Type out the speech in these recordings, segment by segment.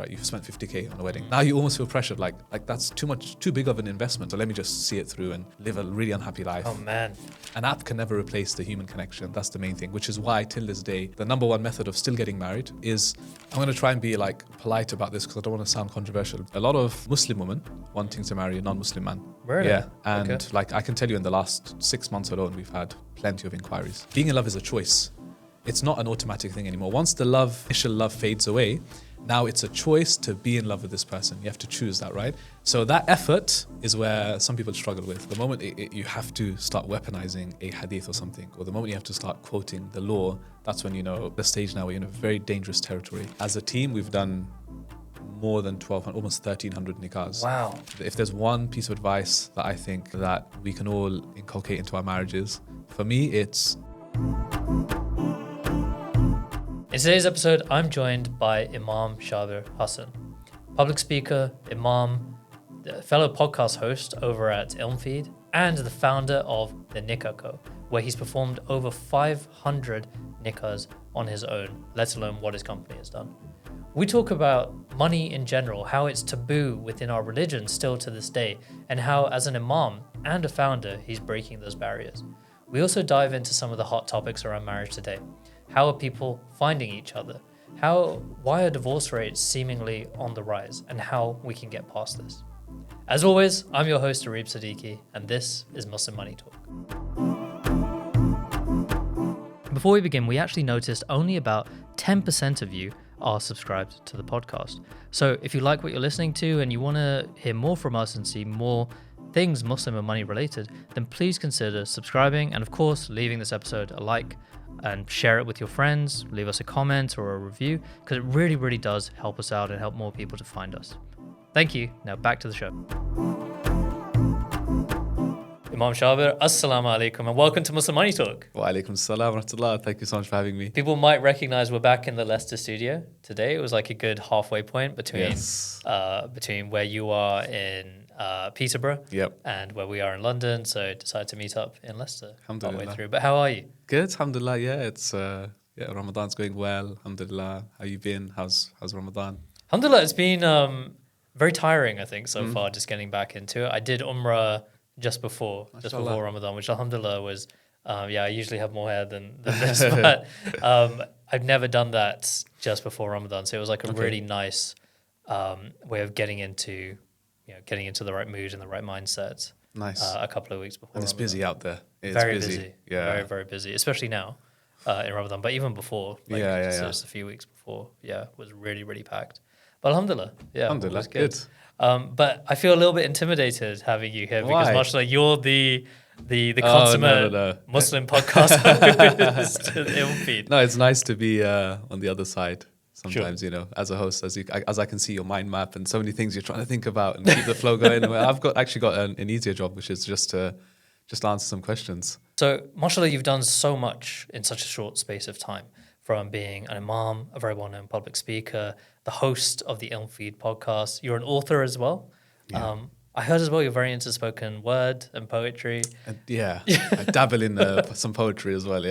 right? You've spent 50K on a wedding. Now you almost feel pressured, like that's too big of an investment. So let me just see it through and live a really unhappy life. Oh man. An app can never replace the human connection. That's the main thing, which is why till this day, the number one method of still getting married is, I'm going to try and be like polite about this because I don't want to sound controversial. A lot of Muslim women wanting to marry a non-Muslim man. Really? Yeah. And like I can tell you in the last 6 months alone, we've had plenty of inquiries. Being in love is a choice. It's not an automatic thing anymore. Once the initial love fades away, now it's a choice to be in love with this person. You have to choose that, right? So that effort is where some people struggle with. The moment you have to start weaponizing a hadith or something, or the moment you have to start quoting the law, that's when you know the stage now we're in a very dangerous territory. As a team, we've done more than 1,200, almost 1,300 Nikkahs. Wow. If there's one piece of advice that I think that we can all inculcate into our marriages, for me, it's... In today's episode, I'm joined by Imam Shabbir Hassan, public speaker, imam, the fellow podcast host over at Ilmfeed, and the founder of the Nikkah Co, where he's performed over 500 Nikkahs on his own, let alone what his company has done. We talk about money in general, how it's taboo within our religion still to this day, and how as an imam and a founder, he's breaking those barriers. We also dive into some of the hot topics around marriage today. How are people finding each other? Why are divorce rates seemingly on the rise, and how we can get past this? As always, I'm your host, Areeb Siddiqui, and this is Muslim Money Talk. Before we begin, we actually noticed only about 10% of you are subscribed to the podcast. So if you like what you're listening to and you want to hear more from us and see more things Muslim and money related, then please consider subscribing and, of course, leaving this episode a like and share it with your friends, leave us a comment or a review, because it really, really does help us out and help more people to find us. Thank you. Now back to the show. Imam Shabbir, assalamu alaikum, and welcome to Muslim Money Talk. Wa alaikum salam wa rahmatullah. Thank you so much for having me. People might recognize we're back in the Leicester studio today. It was like a good halfway point between where you are in Peterborough and where we are in London. So decided to meet up in Leicester halfway through. But how are you? Good, alhamdulillah. Yeah, it's Ramadan's going well, alhamdulillah. How you been? How's Ramadan? Alhamdulillah, it's been very tiring, I think, so far, just getting back into it. I did Umrah just before Ramadan, which alhamdulillah was, I usually have more hair than this, but I've never done that just before Ramadan. So it was like a really nice way of getting into the right mood and the right mindset. Nice. A couple of weeks before and it's Ramadan. busy out there. It's very busy. Yeah. Very, very busy, especially now in Ramadan, but even before, just a few weeks before, was really, really packed. But alhamdulillah, it was good. But I feel a little bit intimidated having you here because, mashallah, you're the consummate Muslim podcast host. No, it's nice to be on the other side sometimes, as a host, as I can see your mind map and so many things you're trying to think about and keep the flow going. I've actually got an easier job, which is just to answer some questions. So, mashallah, you've done so much in such a short space of time, from being an imam, a very well-known public speaker, the host of the Ilmfeed podcast. You're an author as well. Yeah. I heard as well you're very into spoken word and poetry. I dabble in some poetry as well,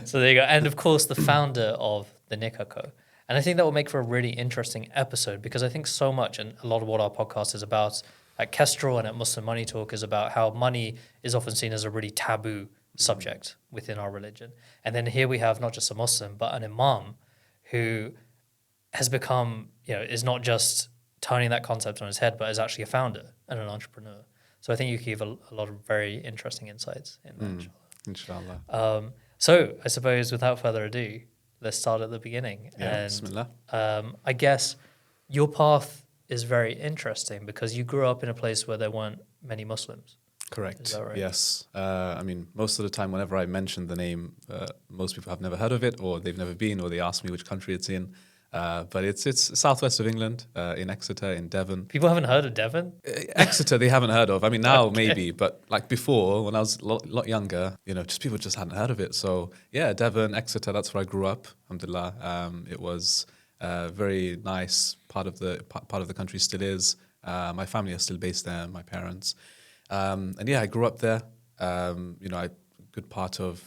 So there you go. And of course, the founder of the Nikkah Co. And I think that will make for a really interesting episode because I think so much, and a lot of what our podcast is about at Kestrl and at Muslim Money Talk is about how money is often seen as a really taboo subject within our religion. And then here we have not just a Muslim, but an imam who has become, is not just turning that concept on his head, but is actually a founder and an entrepreneur. So I think you can give a lot of very interesting insights in that, inshallah. So I suppose without further ado, let's start at the beginning. Bismillah. I guess your path is very interesting because you grew up in a place where there weren't many Muslims. Correct. Is that right? Yes. Most of the time, whenever I mention the name, most people have never heard of it, or they've never been, or they ask me which country it's in. But it's southwest of England, in Exeter, in Devon. People haven't heard of Devon? Exeter, they haven't heard of. I mean, now maybe, but like before, when I was a lot younger, just people just hadn't heard of it. So yeah, Devon, Exeter, that's where I grew up. Alhamdulillah. It was a very nice part of the country. Still is. My family are still based there. My parents. I grew up there. A good part of,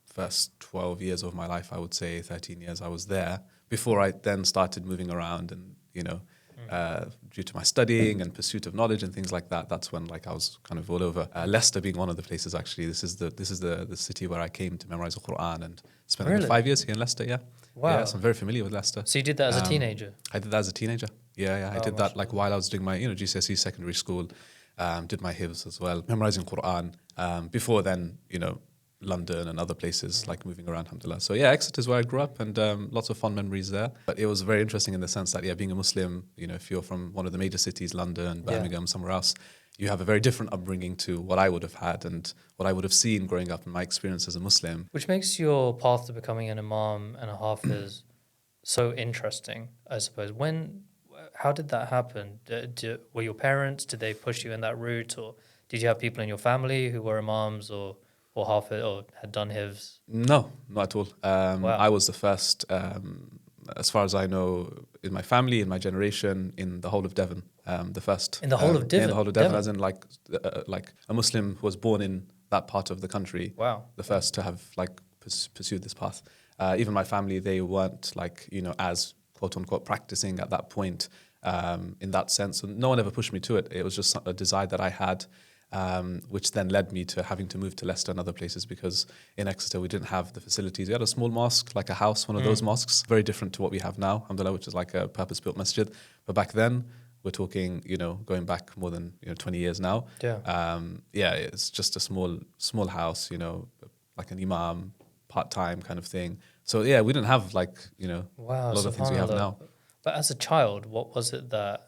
first 12 years of my life, I would say 13 years I was there before I then started moving around and due to my studying and pursuit of knowledge and things like that, that's when like I was kind of all over. Leicester being one of the places actually. This is the city where I came to memorize the Quran and spent Really? 5 years here in Leicester. Yeah. Wow. Yeah, so I'm very familiar with Leicester. So you did that as a teenager? I did that as a teenager. Yeah. I did that like while I was doing my GCSE secondary school. Did my hifz as well, memorizing Quran. Before then, London and other places, like moving around, alhamdulillah. So yeah, Exeter is where I grew up, and lots of fond memories there. But it was very interesting in the sense that, being a Muslim, if you're from one of the major cities, London, Birmingham, somewhere else, you have a very different upbringing to what I would have had and what I would have seen growing up in my experience as a Muslim. Which makes your path to becoming an imam and a hafiz so interesting, I suppose. How did that happen? Were your parents, did they push you in that route, or did you have people in your family who were imams or hafiz or had done hifz? No, not at all. Wow. I was the first, as far as I know, in my family, in my generation, in the whole of Devon. The first. In the whole of Devon? In the whole of Devon, as in like a Muslim who was born in that part of the country. Wow. The first to have like pursued this path. Even my family, they weren't like, as quote unquote practicing at that point in that sense. And no one ever pushed me to it. It was just a desire that I had. Which then led me to having to move to Leicester and other places, because in Exeter we didn't have the facilities. We had a small mosque, like a house, one of those mosques, very different to what we have now, alhamdulillah, which is like a purpose-built masjid. But back then, we're talking, going back more than 20 years now. Yeah. It's just a small house, like an imam, part-time kind of thing. So yeah, we didn't have like a lot of things we have now. But as a child, what was it that,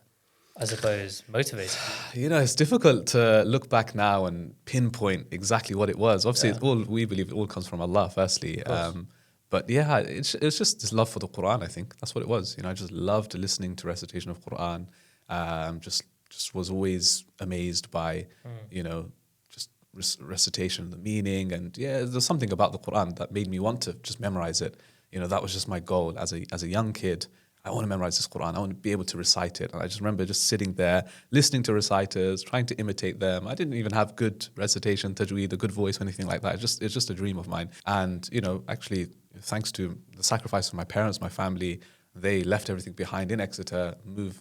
I suppose, motivated you? It's difficult to look back now and pinpoint exactly what it was. Obviously, we believe it all comes from Allah, firstly. But yeah, it's just this love for the Quran, I think. That's what it was. I just loved listening to recitation of Quran. Just was always amazed by, just recitation, the meaning. And yeah, there's something about the Quran that made me want to just memorize it. That was just my goal as a young kid. I want to memorize this Quran. I want to be able to recite it. And I just remember just sitting there, listening to reciters, trying to imitate them. I didn't even have good recitation, tajweed, a good voice, or anything like that. It's just a dream of mine. And, actually, thanks to the sacrifice of my parents, my family, they left everything behind in Exeter,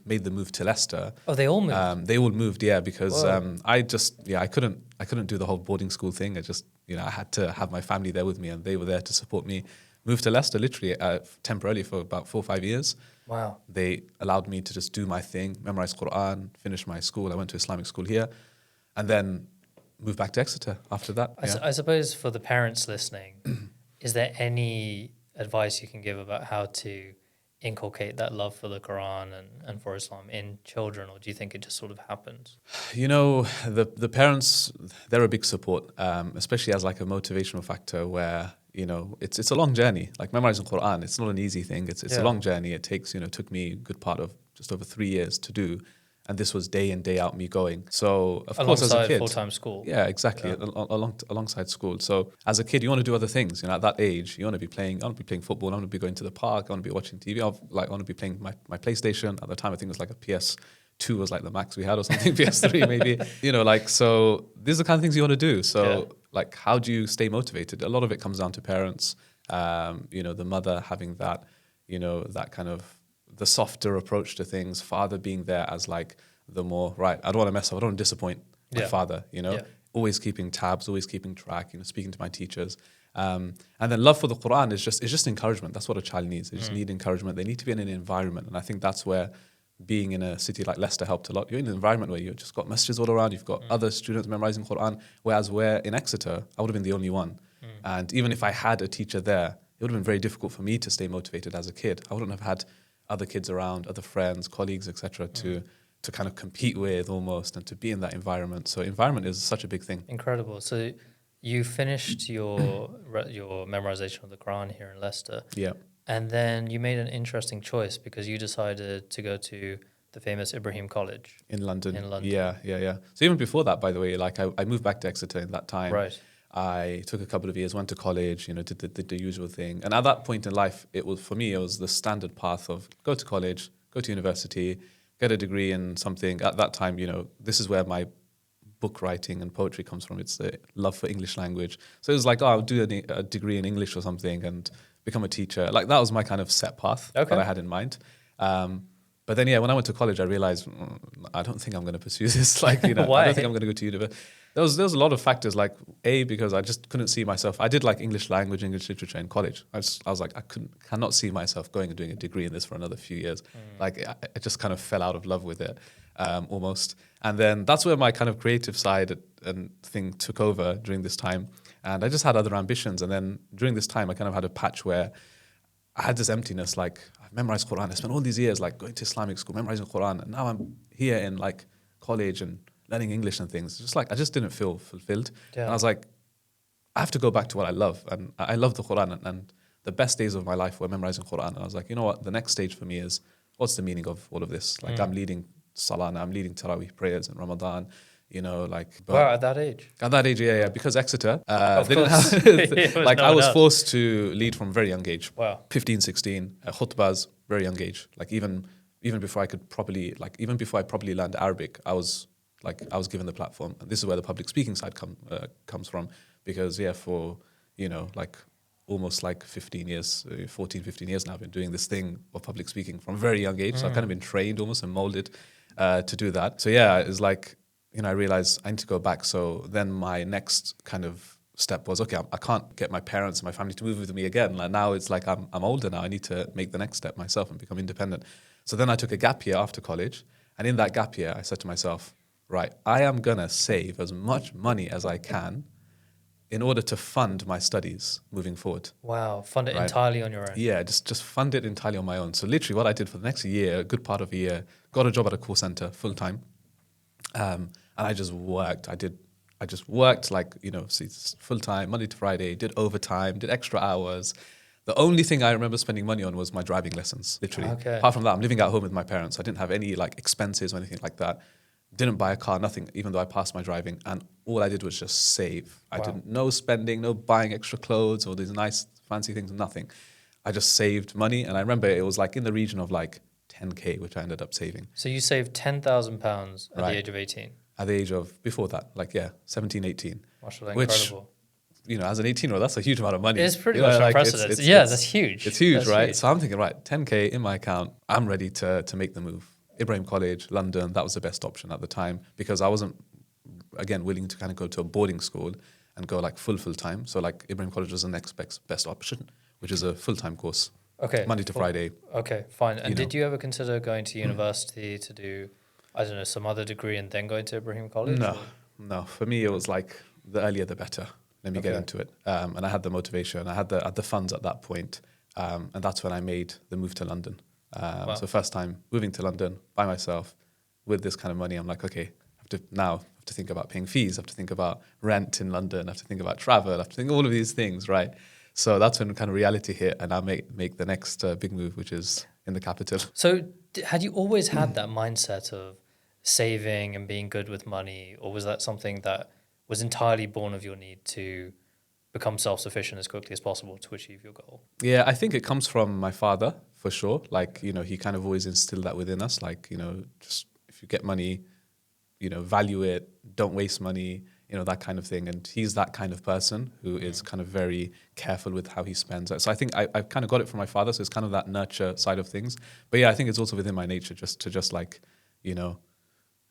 made the move to Leicester. Oh, they all moved? They all moved, yeah, because I couldn't do the whole boarding school thing. I had to have my family there with me, and they were there to support me. Moved to Leicester literally temporarily for about 4 or 5 years. Wow. They allowed me to just do my thing, memorize Quran, finish my school. I went to Islamic school here, and then moved back to Exeter after that. I suppose for the parents listening, is there any advice you can give about how to inculcate that love for the Quran and for Islam in children, or do you think it just sort of happens? The parents, they're a big support, especially as like a motivational factor where, it's a long journey. Like memorizing Quran, it's not an easy thing. It's a long journey. It takes, took me a good part of just over 3 years to do. And this was day in, day out me going. So, of course, as a kid. Full-time school. Yeah, exactly. Alongside school. So, as a kid, you want to do other things. At that age, you want to be playing. I want to be playing football. I want to be going to the park. I want to be watching TV. I want to be playing my PlayStation. At the time, I think it was like a PS2 was like the max we had or something. PS3 maybe. So these are the kind of things you want to do. So, like, how do you stay motivated? A lot of it comes down to parents. The mother having that, that kind of the softer approach to things, father being there as like the more, right, I don't want to mess up, I don't want to disappoint my father, always keeping tabs, always keeping track, speaking to my teachers. And then love for the Quran is just encouragement. That's what a child needs. They just need encouragement. They need to be in an environment. And I think that's where being in a city like Leicester helped a lot. You're in an environment where you've just got messages all around, you've got other students memorizing Quran, whereas where in Exeter, I would have been the only one. And even if I had a teacher there, it would have been very difficult for me to stay motivated as a kid. I wouldn't have had other kids around, other friends, colleagues, etc., to kind of compete with almost and to be in that environment. So environment is such a big thing. Incredible. So you finished your memorization of the Quran here in Leicester. Yeah. And then you made an interesting choice because you decided to go to the famous Ibrahim College. In London. Yeah. So even before that, by the way, like I moved back to Exeter in that time. Right. I took a couple of years, went to college, did the usual thing. And at that point in life, it was the standard path of go to college, go to university, get a degree in something. At that time, this is where my book writing and poetry comes from. It's the love for English language. So it was like, I'll do a degree in English or something and become a teacher. Like that was my kind of set path that I had in mind. But But then, when I went to college, I realized I don't think I'm going to pursue this. Like, I Why? don't think I'm going to go to university. There was a lot of factors. Like, because I just couldn't see myself. I did like English language, English literature in college. I was like, cannot see myself going and doing a degree in this for another few years. Like, I just kind of fell out of love with it, almost. And then that's where my kind of creative side and thing took over during this time. And I just had other ambitions. And then during this time, I kind of had a patch where I had this emptiness. Like, I've memorized Quran. I spent all these years like going to Islamic school, memorizing Quran, and now I'm here in like college and learning English and things. Just like I just didn't feel fulfilled. Yeah. And I was like, I have to go back to what I love, and I love the Quran. And the best days of my life were memorizing Quran. And I was like, you know what? The next stage for me is what's the meaning of all of this? Like I'm leading Salah, I'm leading Taraweeh prayers in Ramadan. Wow, at that age? At that age, yeah, because Exeter, Of didn't course. have, like no I one was else. forced to lead from a very young age. Wow. 15, 16, khutbahs, very young age. Like even before I could properly, even before I properly learned Arabic, I was given the platform. And this is where the public speaking side comes from. Because for, almost like 15 years, 14, 15 years now, I've been doing this thing of public speaking from a very young age. So I've kind of been trained almost and molded to do that. So it's like, I realized I need to go back. So then my next kind of step was, okay, I can't get my parents and my family to move with me again. Like now it's like I'm older now. I need to make the next step myself and become independent. So then I took a gap year after college. And in that gap year, I said to myself, right, I am going to save as much money as I can in order to fund my studies moving forward. Wow, fund it entirely on your own. Yeah, just fund it entirely on my own. So literally what I did for the next year, a good part of a year, got a job at a call center full time. And I just worked. I just worked like, full time, Monday to Friday, did overtime, did extra hours. The only thing I remember spending money on was my driving lessons, literally. Okay. Apart from that, I'm living at home with my parents. I didn't have any like expenses or anything like that. Didn't buy a car, nothing, even though I passed my driving. And all I did was just save. I didn't, no spending, no buying extra clothes or these nice fancy things, nothing. I just saved money. And I remember it was like in the region of like 10K, which I ended up saving. So you saved £10,000 at the age of 18? At the age of, before that, 17, 18. Mashallah, Which, incredible. as an 18-year-old, that's a huge amount of money. It's pretty much unprecedented. That's huge. It's huge, That's right? huge. So I'm thinking, right, 10K in my account, I'm ready to make the move. Ibrahim College, London, that was the best option at the time because I wasn't, again, willing to kind of go to a boarding school and go like full time. So like Ibrahim College was the next best option, which is a full-time course. Okay. Monday to Friday. Okay, fine. And did you ever consider going to university to do, I don't know, some other degree and then going to Ibrahim College? No. For me, it was like the earlier the better. Let me get into it. And I had the motivation. I had the funds at that point. And that's when I made the move to London. So first time moving to London by myself with this kind of money, I'm like, okay, I have to think about paying fees. I have to think about rent in London. I have to think about travel. I have to think all of these things, right? So that's when kind of reality hit and I make the next big move, which is in the capital. So had you always had that mindset of saving and being good with money, or was that something that was entirely born of your need to become self-sufficient as quickly as possible to achieve your goal? Yeah, I think it comes from my father for sure. Like, he kind of always instilled that within us. Like, just if you get money, value it, don't waste money, that kind of thing. And he's that kind of person who is kind of very careful with how he spends. So I think I've kind of got it from my father. So it's kind of that nurture side of things. But yeah, I think it's also within my nature just to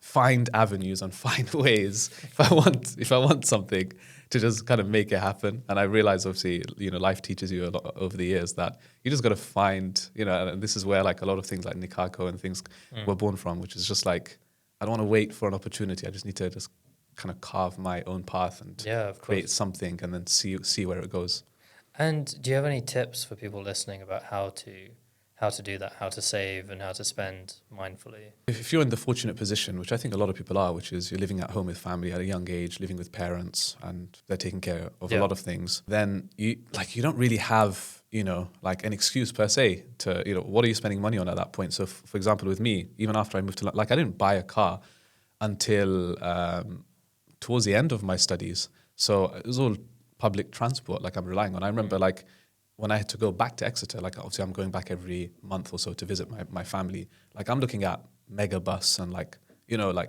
find avenues and find ways if I want something to just kind of make it happen. And I realize obviously, life teaches you a lot over the years that you just got to find, and this is where like a lot of things like Nikkah Co and things were born from, which is just like, I don't want to wait for an opportunity. I just need to just kind of carve my own path and create something and then see where it goes. And do you have any tips for people listening about how to do that, how to save and how to spend mindfully? If you're in the fortunate position, which I think a lot of people are, which is you're living at home with family at a young age, living with parents, and they're taking care of a lot of things, then you don't really have, like an excuse per se to, what are you spending money on at that point? So for example, with me, even after I moved to, I didn't buy a car until towards the end of my studies. So it was all public transport, I'm relying on. I remember when I had to go back to Exeter, obviously I'm going back every month or so to visit my family. I'm looking at mega bus and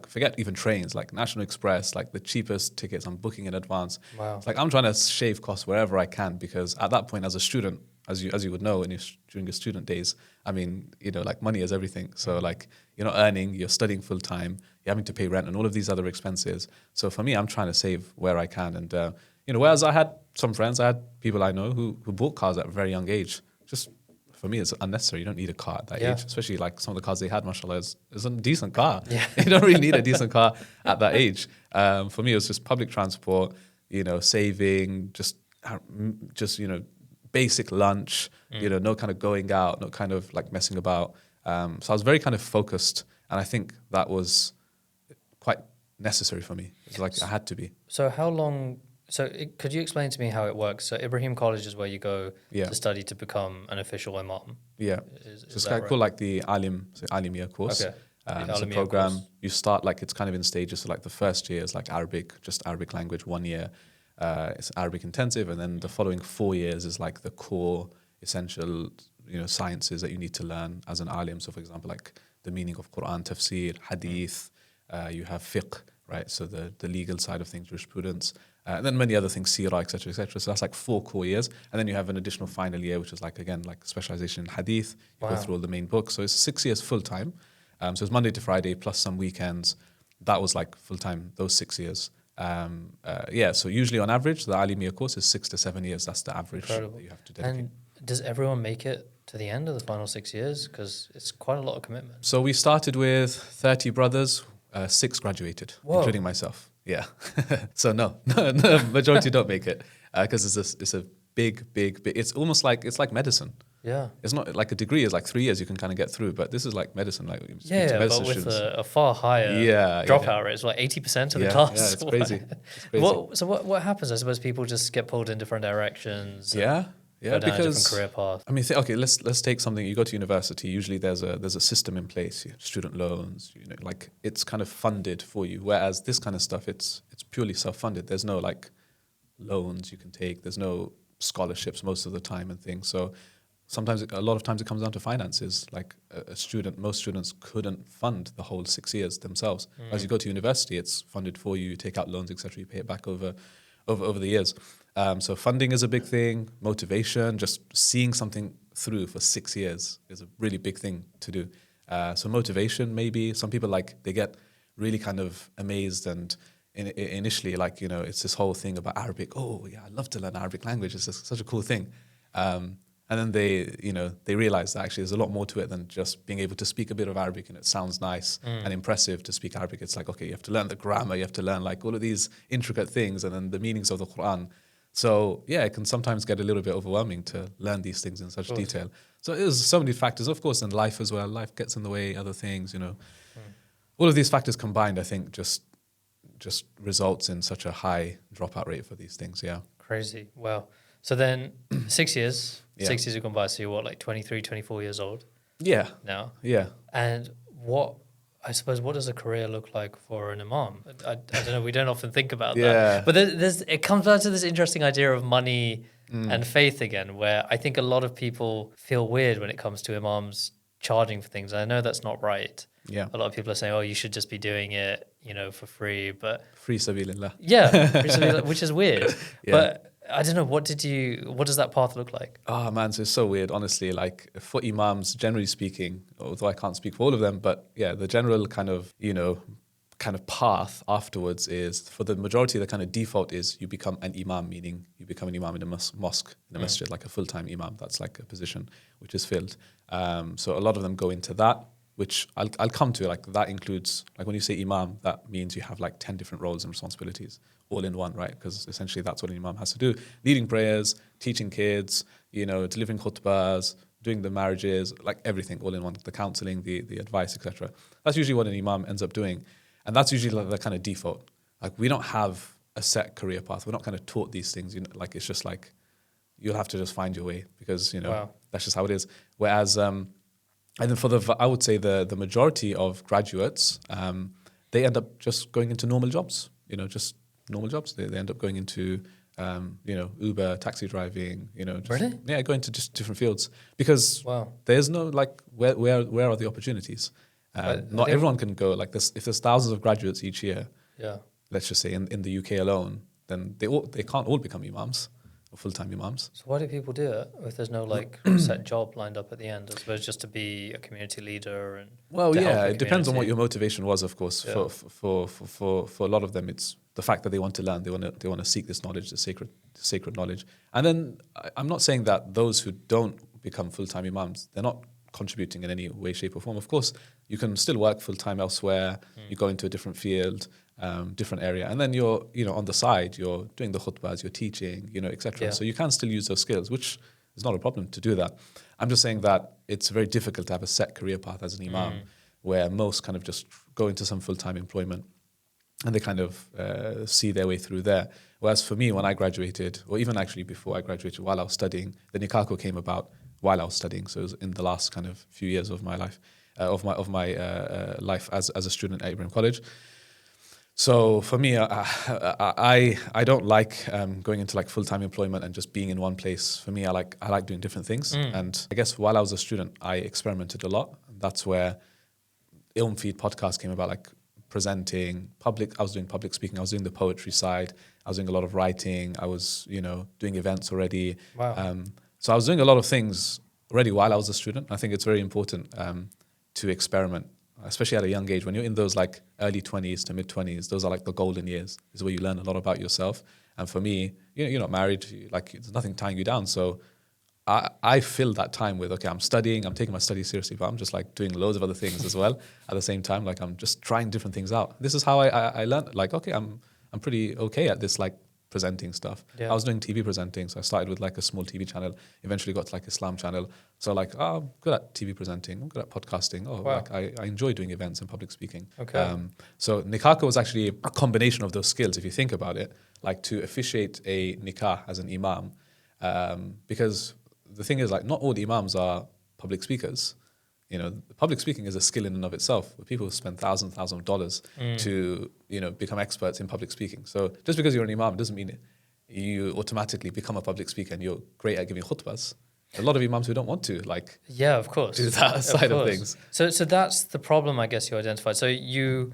forget even trains, National Express, the cheapest tickets I'm booking in advance. Wow. I'm trying to shave costs wherever I can because at that point as a student, as you would know, when you're during your student days, I mean, like money is everything. So like you're not earning, you're studying full time, you're having to pay rent and all of these other expenses. So for me, I'm trying to save where I can. And, whereas I had some friends, I had people I know who bought cars at a very young age. Just for me, it's unnecessary. You don't need a car at that age, especially like some of the cars they had, mashallah, is a decent car. Yeah. You don't really need a decent car at that age. For me, it was just public transport, saving, just basic lunch, no kind of going out, no kind of like messing about. So I was very kind of focused, and I think that was quite necessary for me. It's like I had to be. So how long? Could you explain to me how it works? So Ibrahim College is where you go to study to become an official imam. Yeah, so it's kind of called like the Alimiya course. Okay. It's a program. Course. You start like it's kind of in stages. So like the first year is like Arabic, just Arabic language. 1 year, it's Arabic intensive, and then the following 4 years is like the core essential sciences that you need to learn as an alim. So for example, like the meaning of Quran, tafsir, hadith. You have fiqh, right? So the legal side of things, jurisprudence. And then many other things, seerah, etc., etc. So that's like 4 core years. And then you have an additional final year, which is like, again, like specialization in hadith. You go through all the main books. So it's 6 years full time. So it's Monday to Friday plus some weekends. That was like full time, those 6 years. So usually on average, the Alimiya course is 6 to 7 years. That's the average that you have to dedicate. And does everyone make it to the end of the final 6 years? Because it's quite a lot of commitment. So we started with 30 brothers, 6 graduated, including myself. Yeah. So no, majority don't make it because it's a big. It's almost like medicine. Yeah. It's not like a degree is like 3 years you can kind of get through, but this is like medicine. Like but with a far higher dropout rate. It's like 80% of the class. Yeah, it's crazy. What happens? I suppose people just get pulled in different directions. Yeah, go down a different career path. I mean, let's take something. You go to university. Usually, there's a system in place. Student loans. Like it's kind of funded for you. Whereas this kind of stuff, it's purely self-funded. There's no like loans you can take. There's no scholarships most of the time and things. So a lot of times it comes down to finances. Like most students couldn't fund the whole 6 years themselves. As you go to university, it's funded for you. You take out loans, etc. You pay it back over the years. So funding is a big thing. Motivation, just seeing something through for 6 years is a really big thing to do. So motivation, maybe some people they get really kind of amazed and initially it's this whole thing about Arabic. Oh yeah, I love to learn Arabic language. It's such a cool thing. And then they realize that actually there's a lot more to it than just being able to speak a bit of Arabic and it sounds nice and impressive to speak Arabic. It's like, okay, you have to learn the grammar, you have to learn like all of these intricate things and then the meanings of the Quran. So yeah, it can sometimes get a little bit overwhelming to learn these things in such detail. So there's so many factors, of course, in life as well. Life gets in the way, other things, All of these factors combined, I think, just results in such a high dropout rate for these things, yeah. Crazy. Wow. So then 6 years, 6 years have gone by. So you're what, like 23, 24 years old? Yeah. Now? Yeah. And what does a career look like for an imam? I don't know. We don't often think about that. But it comes back to this interesting idea of money and faith again, where I think a lot of people feel weird when it comes to imams charging for things. I know that's not right. Yeah. A lot of people are saying, oh, you should just be doing it, for free. But free sabilillah. Yeah, free sabilillah, which is weird. Yeah. But I don't know, what does that path look like? Oh man, so it's so weird, honestly. Like for imams, generally speaking, although I can't speak for all of them, but yeah, the general kind of path afterwards is, for the majority, the kind of default is you become an imam, meaning you become an imam in a mosque, in a masjid, like a full-time imam. That's like a position which is filled. So a lot of them go into that, which I'll come to. Like that includes, like when you say imam, that means you have like 10 different roles and responsibilities all in one, right? Because essentially that's what an imam has to do. Leading prayers, teaching kids, delivering khutbahs, doing the marriages, like everything all in one, the counseling, the advice, etc. That's usually what an imam ends up doing. And that's usually like the kind of default. Like we don't have a set career path. We're not kind of taught these things. Like it's just like, you'll have to just find your way because, that's just how it is. Whereas, and then I would say the majority of graduates, they end up just going into normal jobs, just normal jobs. They end up going into, Uber, taxi driving, Really? Yeah, going to just different fields because there's no like, where are the opportunities? Not everyone can go like this. If there's thousands of graduates each year, let's just say in the UK alone, then they can't all become imams. full-time imams. So why do people do it if there's no like set job lined up at the end? I suppose just to be a community leader and Well, to help yeah, the it depends on what community. your motivation was, of course. Yeah. For a lot of them, it's the fact that they want to learn, they want to seek this knowledge, the sacred knowledge. And then I'm not saying that those who don't become full-time imams, they're not contributing in any way, shape, or form. Of course, you can still work full-time elsewhere. You go into a different field, different area, and then you're, on the side, you're doing the khutbahs, you're teaching, etc. Yeah. So you can still use those skills, which is not a problem to do that. I'm just saying that it's very difficult to have a set career path as an imam, where most kind of just go into some full-time employment and they kind of see their way through there. Whereas for me, when I graduated, or even actually before I graduated, while I was studying, the Nikkah Co came about while I was studying. So it was in the last kind of few years of my life, life as a student at Ibrahim College. So for me, I don't like going into like full-time employment and just being in one place. For me, I like doing different things. And I guess while I was a student, I experimented a lot. That's where Ilm Feed podcast came about, like presenting public. I was doing public speaking. I was doing the poetry side. I was doing a lot of writing. I was, doing events already. Wow. So I was doing a lot of things already while I was a student. I think it's very important to experiment, especially at a young age. When you're in those like early 20s to mid 20s, those are like the golden years. Is where you learn a lot about yourself. And for me, you're not married. Like there's nothing tying you down. So I fill that time with, okay, I'm studying, I'm taking my studies seriously, but I'm just like doing loads of other things as well at the same time. Like I'm just trying different things out. This is how I learned, like, okay, I'm pretty okay at this, like presenting stuff. Yeah. I was doing TV presenting. So I started with like a small TV channel, eventually got to like Islam channel. So like, I'm good at TV presenting, I'm good at podcasting. Wow. Like I enjoy doing events and public speaking. Okay. So Nikkah Co was actually a combination of those skills, if you think about it, like to officiate a Nikkah as an imam, because the thing is, like, not all the imams are public speakers. Public speaking is a skill in and of itself. But people spend thousands of dollars to, become experts in public speaking. So just because you're an imam doesn't mean you automatically become a public speaker and you're great at giving khutbahs. A lot of imams who don't want to, like, Yeah, of course. do that side of course. things. So that's the problem, I guess, you identified. So you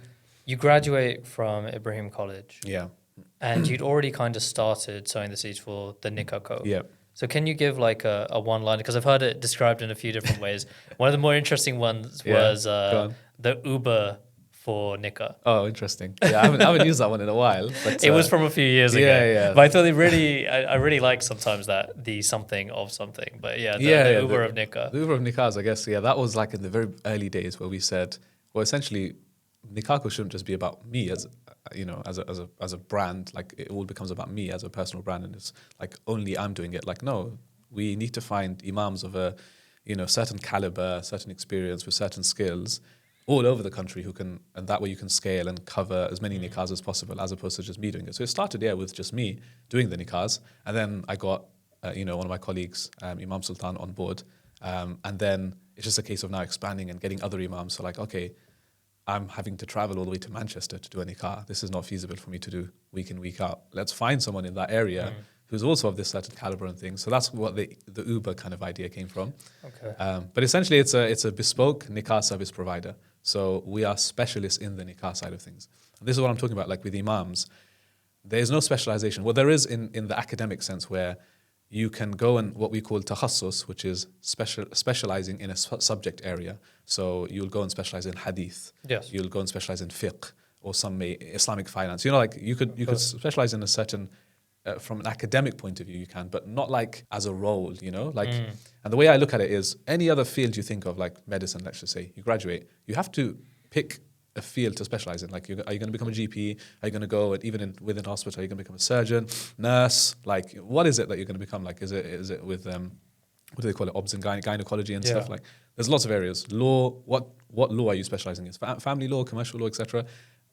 graduate from Ibrahim College. Yeah. And you'd already kind of started sowing the seeds for the Nikkah Co. Yeah. So can you give like a one-liner? Because I've heard it described in a few different ways. One of the more interesting ones was go on. the Uber for Nikkah. Oh, interesting. Yeah, I haven't used that one in a while. But It was from a few years ago. yeah. But I thought I really like sometimes that the something of something. But the Uber of Nikkah. The Uber of Nikkahs, I guess. Yeah, that was like in the very early days where we said, well, essentially, Nikkah Co shouldn't just be about me as a brand. Like it all becomes about me as a personal brand, and it's like only I'm doing it. Like no, we need to find imams of a certain caliber, certain experience with certain skills all over the country and that way you can scale and cover as many nikkahs as possible, as opposed to just me doing it. So it started with just me doing the nikkahs, and then I got one of my colleagues, Imam Sultan, on board, and then it's just a case of now expanding and getting other imams. So like, okay, I'm having to travel all the way to Manchester to do a Nikkah. This is not feasible for me to do week in, week out. Let's find someone in that area who's also of this certain caliber and things. So that's what the Uber kind of idea came from. Okay. But essentially, it's a bespoke Nikkah service provider. So we are specialists in the Nikkah side of things. And this is what I'm talking about, like with imams. There is no specialization. Well, there is in the academic sense where you can go in what we call takhassus, which is specializing in a subject area. So you'll go and specialize in hadith. Yes. You'll go and specialize in fiqh, or some Islamic finance. Like you could specialize in a certain, from an academic point of view, you can, but not like as a role, like. And the way I look at it is, any other field you think of, like medicine, let's just say, you graduate, you have to pick a field to specialize in. Like, are you going to become a GP? Are you going to go, and even within hospital, are you going to become a surgeon, nurse? Like, what is it that you're going to become? Like, is it with what do they call it, obs and gynecology and stuff? Like, there's lots of areas. Law, what law are you specializing in? Family law, commercial law, etc.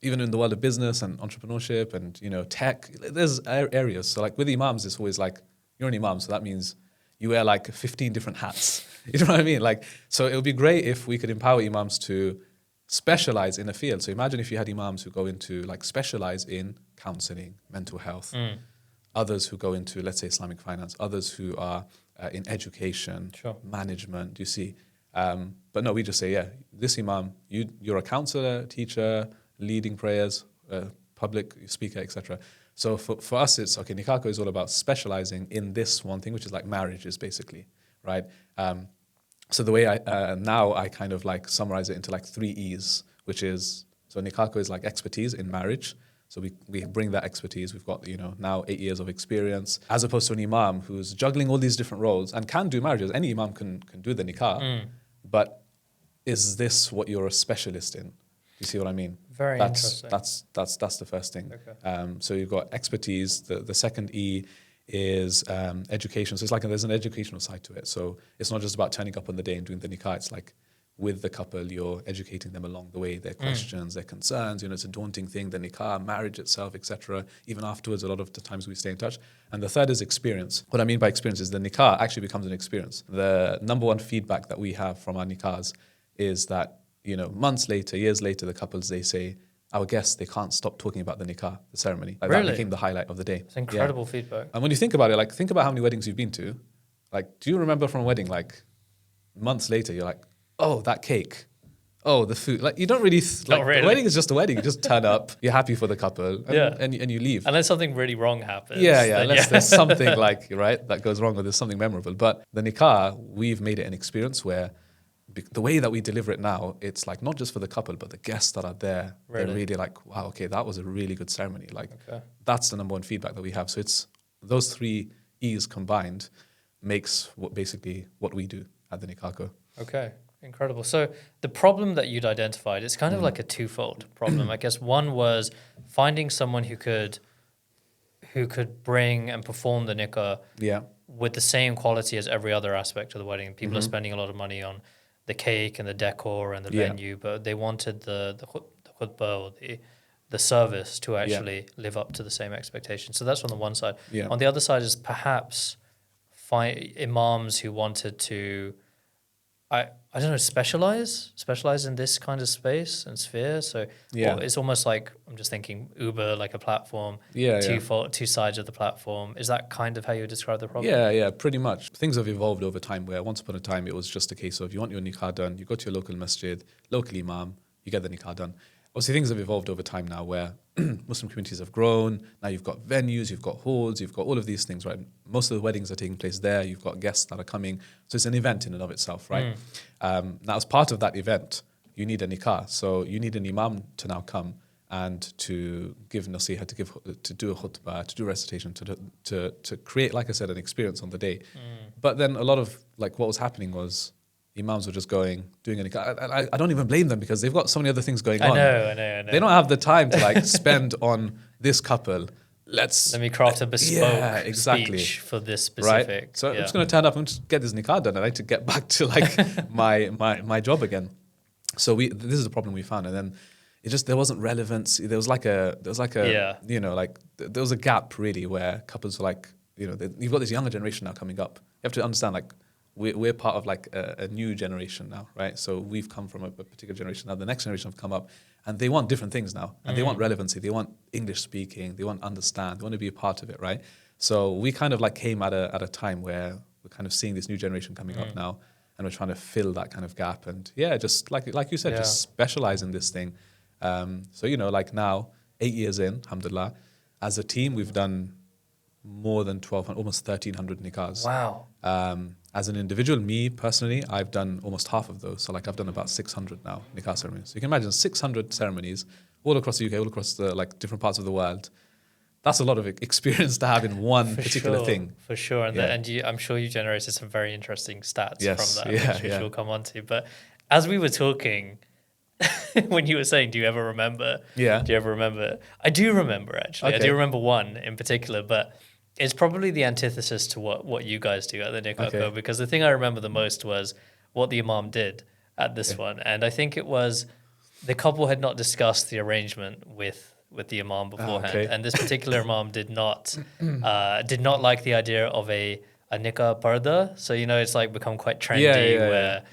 Even in the world of business and entrepreneurship and tech, there's areas. So like with imams, it's always like, you're an imam, so that means you wear like 15 different hats. You know what I mean? Like, so it would be great if we could empower imams to specialize in a field. So imagine if you had imams who go into like specialize in counseling, mental health, others who go into, let's say, Islamic finance, others who are in education, management, you see. But no, we just say, this imam, you're a counselor, teacher, leading prayers, public speaker, etc. So for us, it's okay. Nikkah Co is all about specializing in this one thing, which is like marriages, basically, right? So the way now I kind of like summarize it into like 3 E's, which is, so Nikkah Co is like expertise in marriage. So we bring that expertise. We've got, now 8 years of experience, as opposed to an imam who's juggling all these different roles and can do marriages. Any imam can do the nikah, but is this what you're a specialist in? You see what I mean? Very interesting. That's the first thing. Okay. So you've got expertise. The second E is education. So it's like there's an educational side to it. So it's not just about turning up on the day and doing the nikah. It's like with the couple, you're educating them along the way, their questions, their concerns. It's a daunting thing, the nikah, marriage itself, etc. Even afterwards, a lot of the times we stay in touch. And the third is experience. What I mean by experience is the nikah actually becomes an experience. The number one feedback that we have from our nikahs is that, months later, years later, the couples, they say, our guests, they can't stop talking about the nikah, the ceremony. Like Really? That became the highlight of the day. It's incredible feedback. And when you think about it, think about how many weddings you've been to. Do you remember from a wedding, months later, you're like, oh, that cake. Oh, the food. You don't really... Not really. The wedding is just a wedding. You just turn up, you're happy for the couple, and you leave. Unless something really wrong happens. Unless there's something that goes wrong or there's something memorable. But the nikah, we've made it an experience where the way that we deliver it now, it's not just for the couple, but the guests that are there, Really? they're really wow, okay, that was a really good ceremony. That's the number one feedback that we have. So it's those 3 E's combined makes what we do at the Nikkah Co. Okay, incredible. So the problem that you'd identified, it's kind of like a twofold problem. I guess one was finding someone who could bring and perform the nikah with the same quality as every other aspect of the wedding. People are spending a lot of money on the cake and the decor and the venue, but they wanted the khutbah or the service to actually live up to the same expectations. So that's on the one side. Yeah. On the other side is perhaps imams who wanted to, I don't know, specialize in this kind of space and sphere. So it's almost like, I'm just thinking Uber, like a platform, two sides of the platform. Is that kind of how you would describe the problem? Yeah, pretty much. Things have evolved over time where once upon a time it was just a case of you want your nikah done, you go to your local masjid, local imam, you get the nikah done. Obviously things have evolved over time now where Muslim communities have grown. Now you've got venues, you've got halls, you've got all of these things, right? Most of the weddings are taking place there. You've got guests that are coming. So it's an event in and of itself, right? Now as part of that event, you need a nikah. So you need an imam to now come and to give nasiha, to do a khutbah, to do recitation, to create, like I said, an experience on the day. But then a lot of what was happening was imams were just doing a nikah. I don't even blame them because they've got so many other things going on. I know. They don't have the time to spend on this couple. Let me craft a bespoke speech for this specific. Right? So I'm just going to turn up and just get this nikah done. I need to get back to my job again. So this is the problem we found, and then there wasn't relevance. There was a gap really where couples were you've got this younger generation now coming up. You have to understand we're part of a new generation now, right? So we've come from a particular generation. Now the next generation have come up and they want different things now. And they want relevancy. They want English speaking. They want understand. They want to be a part of it, right? So we kind of came at a time where we're kind of seeing this new generation coming up now and we're trying to fill that kind of gap. And just like you said, just specialize in this thing. So, now 8 years in, alhamdulillah, as a team, we've done more than 1,200, almost 1,300 nikahs. Wow. As an individual, me personally, I've done almost half of those. So I've done about 600 now nikah ceremonies. So you can imagine 600 ceremonies all across the UK, all across the different parts of the world. That's a lot of experience to have in one particular thing. For sure. And I'm sure you generated some very interesting stats from that, which we'll come on to. But as we were talking, when you were saying, do you ever remember? Yeah. Do you ever remember? I do remember, actually. Okay. I do remember one in particular, but it's probably the antithesis to what you guys do at the Nikkah Co, because the thing I remember the most was what the imam did at this one. And I think it was the couple had not discussed the arrangement with the imam beforehand. And this particular imam did not like the idea of a nikah parda. So, it's become quite trendy where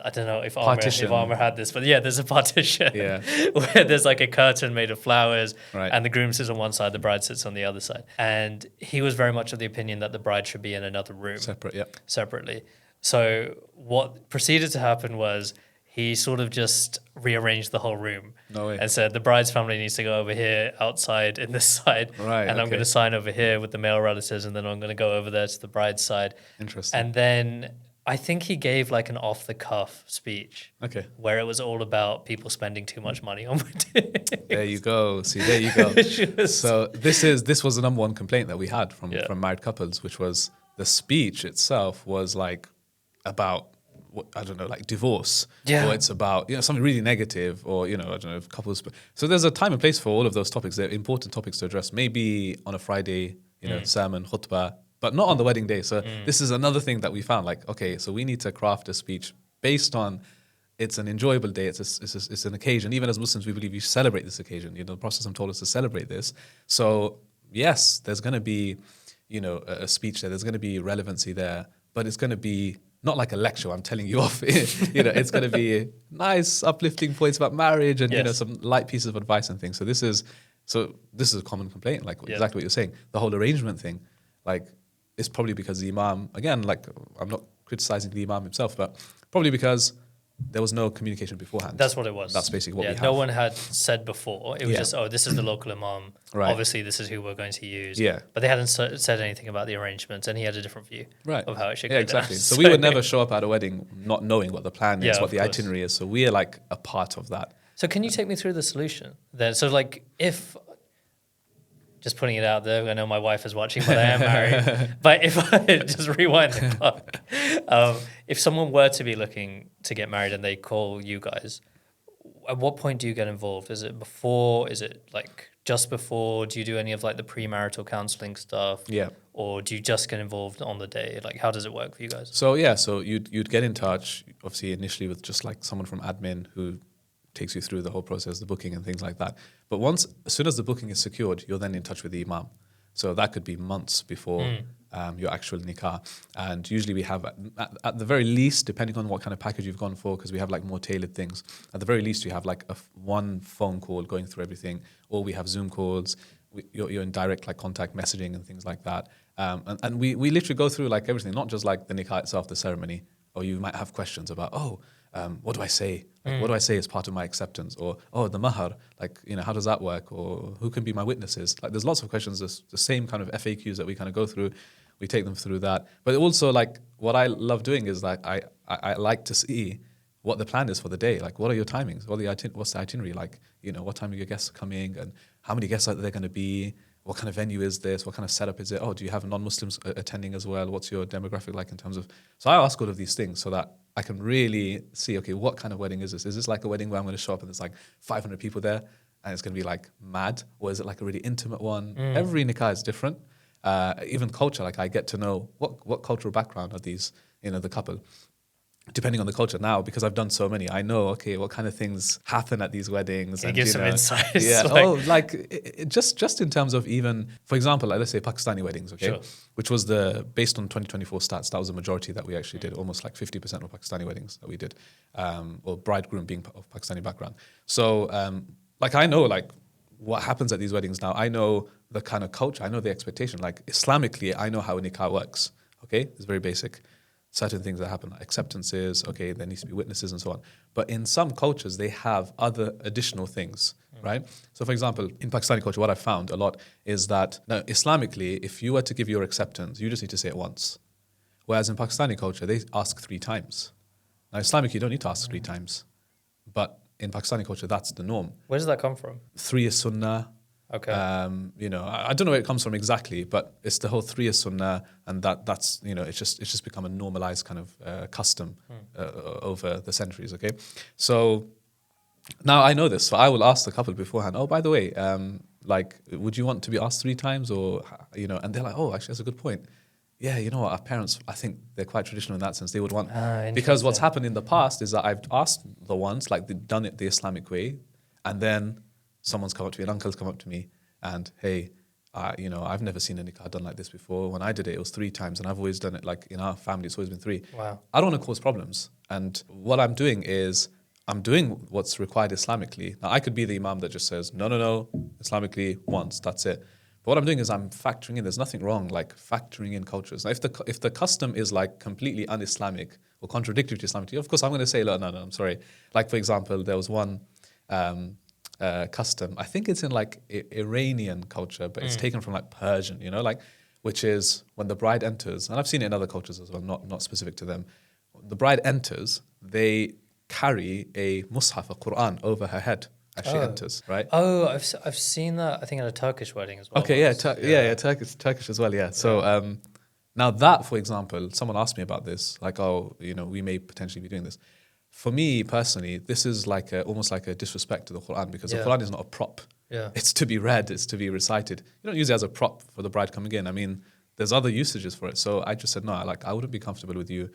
I don't know if Amr had this, but there's a partition where there's a curtain made of flowers and the groom sits on one side, the bride sits on the other side. And he was very much of the opinion that the bride should be in another room. Separately. So what proceeded to happen was he sort of just rearranged the whole room. No way. And said the bride's family needs to go over here outside in this side. Right, And I'm okay. going to sign over here with the male relatives, and then I'm going to go over there to the bride's side. Interesting. And then I think he gave like an off the cuff speech. Okay. Where it was all about people spending too much money on weddings. There you go. See, there you go. So this was the number one complaint that we had from married couples, which was the speech itself was like about, I don't know, like divorce, or it's about, you know, something really negative, or, you know, I don't know, if couples. So there's a time and place for all of those topics. They're important topics to address. Maybe on a Friday, you know, sermon, khutbah, but not on the wedding day. So this is another thing that we found. Like, okay, so we need to craft a speech based on it's an enjoyable day. It's an occasion. Even as Muslims, we believe you celebrate this occasion. You know, the Prophet told us to celebrate this. So yes, there's going to be, you know, a speech there. There's going to be relevancy there, but it's going to be not like a lecture, I'm telling you off. You know, it's going to be nice, uplifting points about marriage and, you know, some light pieces of advice and things. So this is a common complaint, like exactly what you're saying. The whole arrangement thing, like, is probably because the Imam, again, like, I'm not criticizing the Imam himself, but probably because there was no communication beforehand. That's what it was. That's basically what we have. No one had said before. It was just, oh, this is the local Imam. Right. Obviously, this is who we're going to use. Yeah. But they hadn't said anything about the arrangements, and he had a different view of how it should go exactly. down. So we would never show up at a wedding not knowing what the plan is, what the course. itinerary is. So we are like a part of that. So can you take me through the solution then? So like if, just putting it out there, I know my wife is watching, but I am married. But if I just rewind the clock, if someone were to be looking to get married and they call you guys, at what point do you get involved? Is it before? Is it like just before? Do you do any of like the premarital counseling stuff? Yeah. Or do you just get involved on the day? Like, how does it work for you guys? So yeah, so you'd get in touch, obviously initially with just like someone from admin who takes you through the whole process, the booking and things like that. But as soon as the booking is secured, you're then in touch with the Imam. So that could be months before your actual nikah. And usually we have, at the very least, depending on what kind of package you've gone for, because we have like more tailored things, at the very least you have like one phone call going through everything, or we have Zoom calls, you're in direct like contact messaging and things like that. And we literally go through like everything, not just like the nikah itself, the ceremony, or you might have questions about, what do I say? Like, what do I say as part of my acceptance? Or, the mahar, like, you know, how does that work? Or who can be my witnesses? Like, there's lots of questions, the same kind of FAQs that we kind of go through. We take them through that. But also, like, what I love doing is, like, I like to see what the plan is for the day. Like, what are your timings? What's the itinerary? Like, you know, what time are your guests coming? And how many guests are there going to be? What kind of venue is this? What kind of setup is it? Oh, do you have non-Muslims attending as well? What's your demographic like in terms of... So I ask all of these things so that I can really see, okay, what kind of wedding is this? Is this like a wedding where I'm going to show up and there's like 500 people there and it's going to be like mad? Or is it like a really intimate one? Every nikah is different. Even culture, like I get to know what cultural background are these, you know, the couple. Depending on the culture now, because I've done so many, I know, okay, what kind of things happen at these weddings. And give some insights. Yeah, just in terms of even, for example, like let's say Pakistani weddings, okay, which was based on 2024 stats, that was the majority that we actually did, almost like 50% of Pakistani weddings that we did, or bridegroom being of Pakistani background. So, like I know, like what happens at these weddings now. I know the kind of culture, I know the expectation. Like Islamically, I know how a nikah works. Okay, it's very basic. Certain things that happen, like acceptances, okay, there needs to be witnesses and so on. But in some cultures, they have other additional things, right? So for example, in Pakistani culture, what I found a lot is that, now Islamically, if you were to give your acceptance, you just need to say it once. Whereas in Pakistani culture, they ask 3 times. Now Islamically, you don't need to ask 3 times. But in Pakistani culture, that's the norm. Where does that come from? 3 is sunnah. Okay. You know, I don't know where it comes from exactly, but it's the whole 3 is sunnah, and that's you know, it's just become a normalized kind of custom over the centuries. Okay, so now I know this, so I will ask the couple beforehand. Oh, by the way, like, would you want to be asked 3 times, or you know? And they're like, oh, actually, that's a good point. Yeah, you know what? Our parents, I think they're quite traditional in that sense. They would want because what's happened in the past is that I've asked the ones like they've done it the Islamic way, and then someone's come up to me, an uncle's come up to me, and hey, you know, I've never seen a nikah done like this before. When I did it, it was 3 times, and I've always done it like in our family, it's always been 3. Wow. I don't want to cause problems, and what I'm doing is I'm doing what's required Islamically. Now, I could be the imam that just says, no, Islamically once, that's it. But what I'm doing is I'm factoring in. There's nothing wrong like factoring in cultures. Now, if the custom is like completely un-Islamic or contradictory to Islam, of course I'm going to say, no, I'm sorry. Like for example, there was one custom. I think it's in like Iranian culture, but it's taken from like Persian. Like which is when the bride enters, and I've seen it in other cultures as well, not specific to them. The bride enters, they carry a mushaf, a Quran, over her head as she enters, right? Oh, I've seen that. I think at a Turkish wedding as well. Okay, yeah, Turkish as well, yeah. So now that, for example, someone asked me about this, like, we may potentially be doing this. For me personally, this is like almost like a disrespect to the Quran, because the Quran is not a prop. Yeah. It's to be read, it's to be recited. You don't use it as a prop for the bride coming in. I mean, there's other usages for it. So I just said, no, I wouldn't be comfortable with you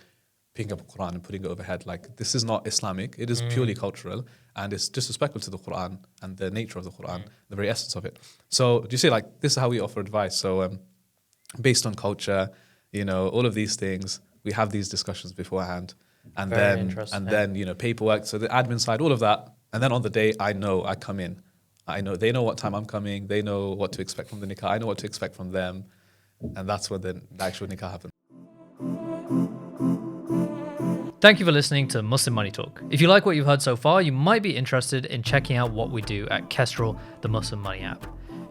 picking up a Quran and putting it overhead. Like, this is not Islamic. It is purely cultural, and it's disrespectful to the Quran and the nature of the Quran, the very essence of it. So do you see, like, this is how we offer advice. So based on culture, all of these things, we have these discussions beforehand. And then paperwork, so the admin side, all of that. And then on the day, I come in. They know what time I'm coming. They know what to expect from the Nikkah. I know what to expect from them. And that's when the actual Nikkah happens. Thank you for listening to Muslim Money Talk. If you like what you've heard so far, you might be interested in checking out what we do at Kestrl, the Muslim Money app.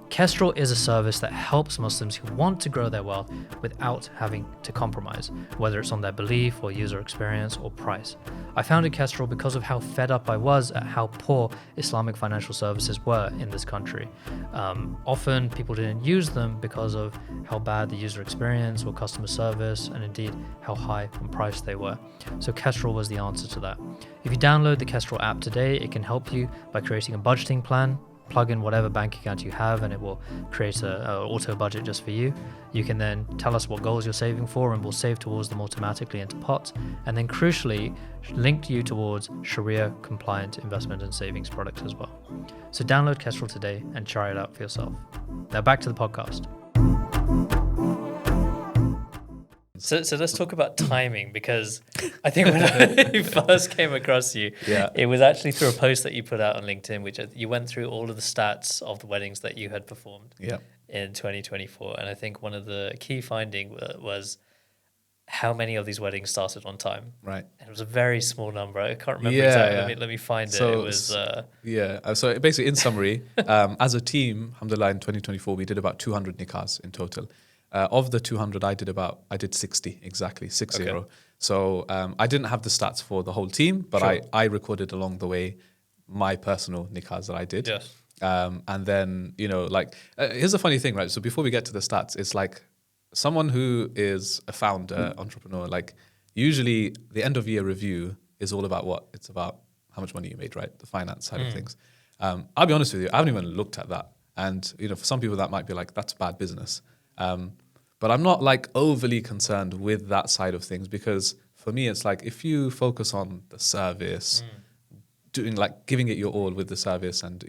Kestrl is a service that helps Muslims who want to grow their wealth without having to compromise, whether it's on their belief or user experience or price. I founded Kestrl because of how fed up I was at how poor Islamic financial services were in this country. Often people didn't use them because of how bad the user experience or customer service, and indeed how high on price they were. So Kestrl was the answer to that. If you download the Kestrl app today, it can help you by creating a budgeting plan. Plug in whatever bank account you have and it will create an auto budget just for you. You can then tell us what goals you're saving for and we'll save towards them automatically into pots, and then crucially link you towards Sharia compliant investment and savings products as well. So download Kestrl today and try it out for yourself. Now back to the podcast. So let's talk about timing, because I think when I first came across you, it was actually through a post that you put out on LinkedIn, which you went through all of the stats of the weddings that you had performed in 2024. And I think one of the key findings was how many of these weddings started on time. Right. And it was a very small number. I can't remember exactly. Let me find it. It was... So basically, in summary, as a team, alhamdulillah, in 2024, we did about 200 Nikkahs in total. Of the 200, I did 60, exactly, 60. Okay. So I didn't have the stats for the whole team, but I recorded along the way my personal Nikkahs that I did. Yes. And then, here's the funny thing, right? So before we get to the stats, it's like someone who is a founder, entrepreneur, like usually the end of year review is all about what? It's about how much money you made, right? The finance side of things. I'll be honest with you, I haven't even looked at that. And, for some people that might be like, that's bad business. But I'm not like overly concerned with that side of things, because for me, it's like if you focus on the service, giving it your all with the service and,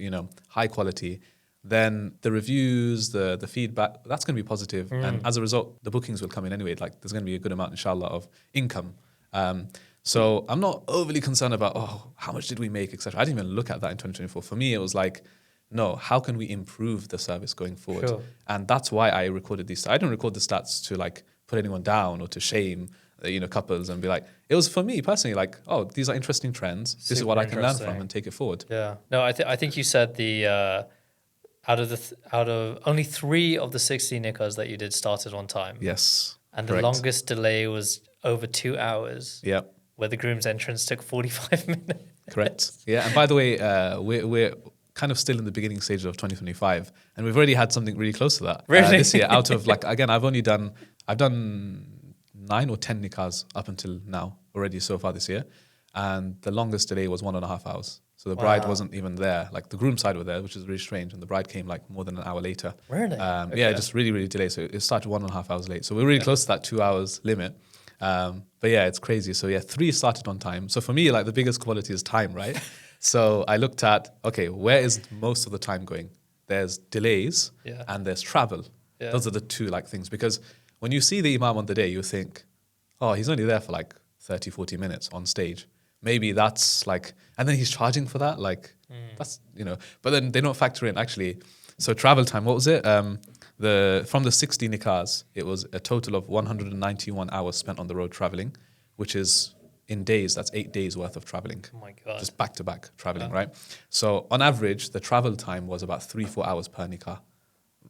high quality, then the reviews, the feedback, that's going to be positive. And as a result, the bookings will come in anyway. Like there's going to be a good amount, inshallah, of income. So I'm not overly concerned about, how much did we make, etc. I didn't even look at that in 2024. For me, it was like, no, how can we improve the service going forward? Sure. And that's why I recorded these. I didn't record the stats to like put anyone down or to shame, couples and be like, it was for me personally like, these are interesting trends. This is what I can learn from and take it forward. Yeah. No, I think you said out of only 3 of the 60 Nikkahs that you did started on time. Yes. And correct. The longest delay was over 2 hours. Yeah. Where the groom's entrance took 45 minutes. Correct. Yeah. And by the way, we're kind of still in the beginning stages of 2025, and we've already had something really close to that this year. Out of again, I've done 9 or 10 Nikkahs up until now already so far this year, and the longest delay was 1.5 hours. So the bride wasn't even there. Like the groom side were there, which is really strange, and the bride came like more than an hour later. Really? Okay. Yeah, just really, really delayed. So it started 1.5 hours late. So we're really close to that 2 hours limit. But yeah, it's crazy. So yeah, 3 started on time. So for me, like the biggest quality is time, right? So I looked at, where is most of the time going? There's delays and there's travel. Yeah. Those are the 2 things. Because when you see the Imam on the day, you think, he's only there for 30, 40 minutes on stage. Maybe that's and then he's charging for that. That's, but then they don't factor in actually. So travel time, what was it? From the 60 Nikkahs, it was a total of 191 hours spent on the road traveling, which is in days, that's 8 days worth of traveling. Oh my God. Just back to back traveling, right? So on average, the travel time was about 3-4 hours per Nikkah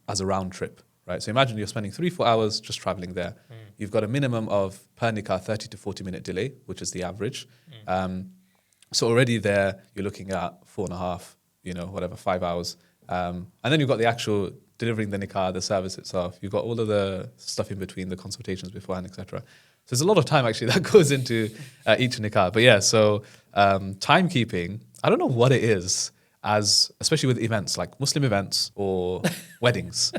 as a round trip, right? So imagine you're spending 3-4 hours just traveling there. You've got a minimum of per Nikkah 30 to 40 minute delay, which is the average. So already there, you're looking at 4.5, 5 hours. And then you've got the actual delivering the Nikkah, the service itself. You've got all of the stuff in between, the consultations beforehand, etc. So there's a lot of time actually that goes into each Nikkah. But yeah, so timekeeping, I don't know what it is, especially with events like Muslim events or weddings.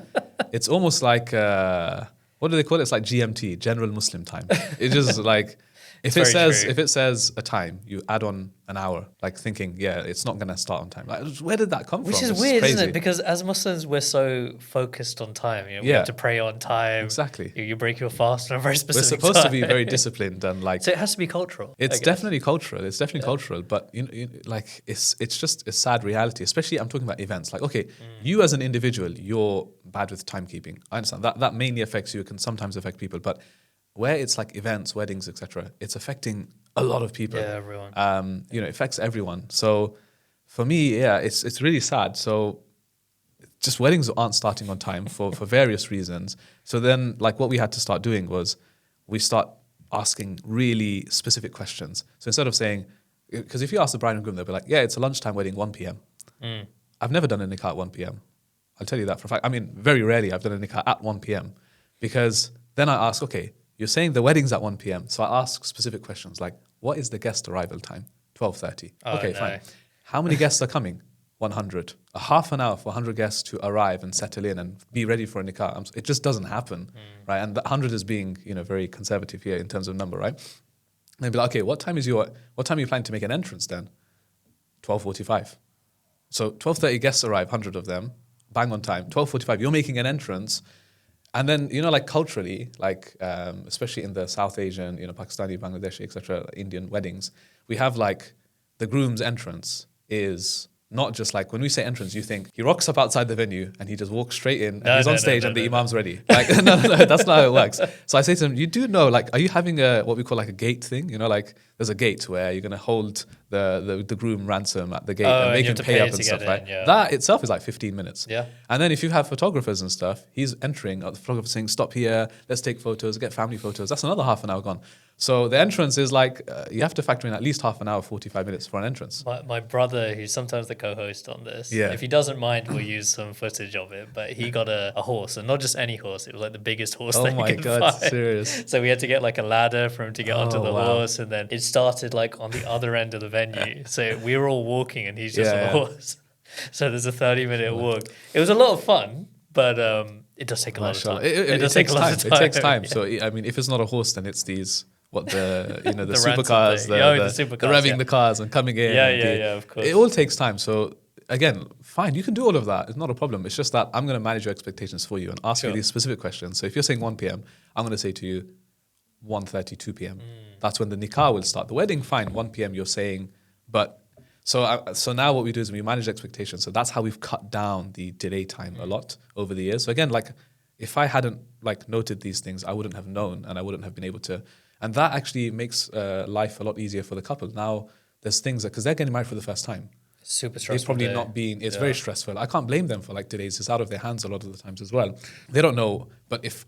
It's almost like, what do they call it? It's like GMT, General Muslim Time. It's just like, if it says a time, you add on an hour, like thinking, it's not going to start on time. Like, where did that come from? Which is weird, isn't it? Because as Muslims, we're so focused on time. We have to pray on time. Exactly. You break your fast on a very specific We're supposed time. to be very disciplined and like. So it has to be cultural. It's definitely cultural. It's definitely cultural, but like it's just a sad reality. Especially, I'm talking about events. Like, okay, you as an individual, you're bad with timekeeping. I understand that mainly affects you. It can sometimes affect people, but where it's like events, weddings, etc., it's affecting a lot of people. Yeah, everyone. It affects everyone. So for me, it's really sad. So just weddings aren't starting on time for various reasons. So then, like, what we had to start doing was we start asking really specific questions. So instead of saying, because if you ask the bride and groom, they'll be like, yeah, it's a lunchtime wedding, 1 p.m. I've never done a Nikkah at 1 p.m. I'll tell you that for a fact. I mean, very rarely I've done a Nikkah at 1 p.m. because then I ask, okay, you're saying the wedding's at 1 p.m. So I ask specific questions like, what is the guest arrival time? 12:30. Okay, fine. How many guests are coming? 100. A half an hour for 100 guests to arrive and settle in and be ready for a Nikkah. It just doesn't happen, right? And the 100 is being, very conservative here in terms of number, right? And they'd be like, okay, what time are you planning to make an entrance then? 12:45. So 12:30 guests arrive, 100 of them, bang on time. 12:45, you're making an entrance. And then, like culturally, like especially in the South Asian, Pakistani, Bangladeshi, etc., Indian weddings, we have like the groom's entrance is not just like, when we say entrance, you think he rocks up outside the venue and he just walks straight in and he's on stage and the imam's ready. Like, no, that's not how it works. So I say to him, you do know, like, are you having what we call like a gate thing? Like there's a gate where you're going to hold the groom ransom at the gate and make him pay up and stuff, right? Yeah. That itself is like 15 minutes. Yeah. And then if you have photographers and stuff, he's entering, the photographer saying, stop here, let's take photos, get family photos. That's another half an hour gone. So the entrance is like, you have to factor in at least half an hour, 45 minutes for an entrance. My brother, who's sometimes the co-host on this, Yeah. if he doesn't mind, we'll use some footage of it. But he got a horse, and not just any horse. It was like the biggest horse that Oh he my could God, find. serious. So we had to get like a ladder for him to get onto the wow. horse. And then it started like on the other end of the venue. So we were all walking and he's just on the horse. So there's a 30-minute walk. It was a lot of fun, but it does take a lot of time. It does takes take a lot time. of It takes time. Yeah. So I mean, if it's not a horse, then it's these the The supercars, ransom thing. the revving the cars and coming in. Yeah, of course. It all takes time. So again, fine, you can do all of that. It's not a problem. It's just that I'm going to manage your expectations for you and ask you these specific questions. So if you're saying 1 p.m., I'm going to say to you 1:30, 2 p.m. That's when the Nikkah will start. The wedding, fine, 1 p.m. you're saying, but so now what we do is we manage expectations. So that's how we've cut down the delay time a lot over the years. So again, like if I hadn't like noted these things, I wouldn't have known and I wouldn't have been able to. And that actually makes life a lot easier for the couple. Now there's things because they're getting married for the first time. Super stressful. They've probably not been. It's very stressful. I can't blame them for like delays. It's out of their hands a lot of the times as well. They don't know. But if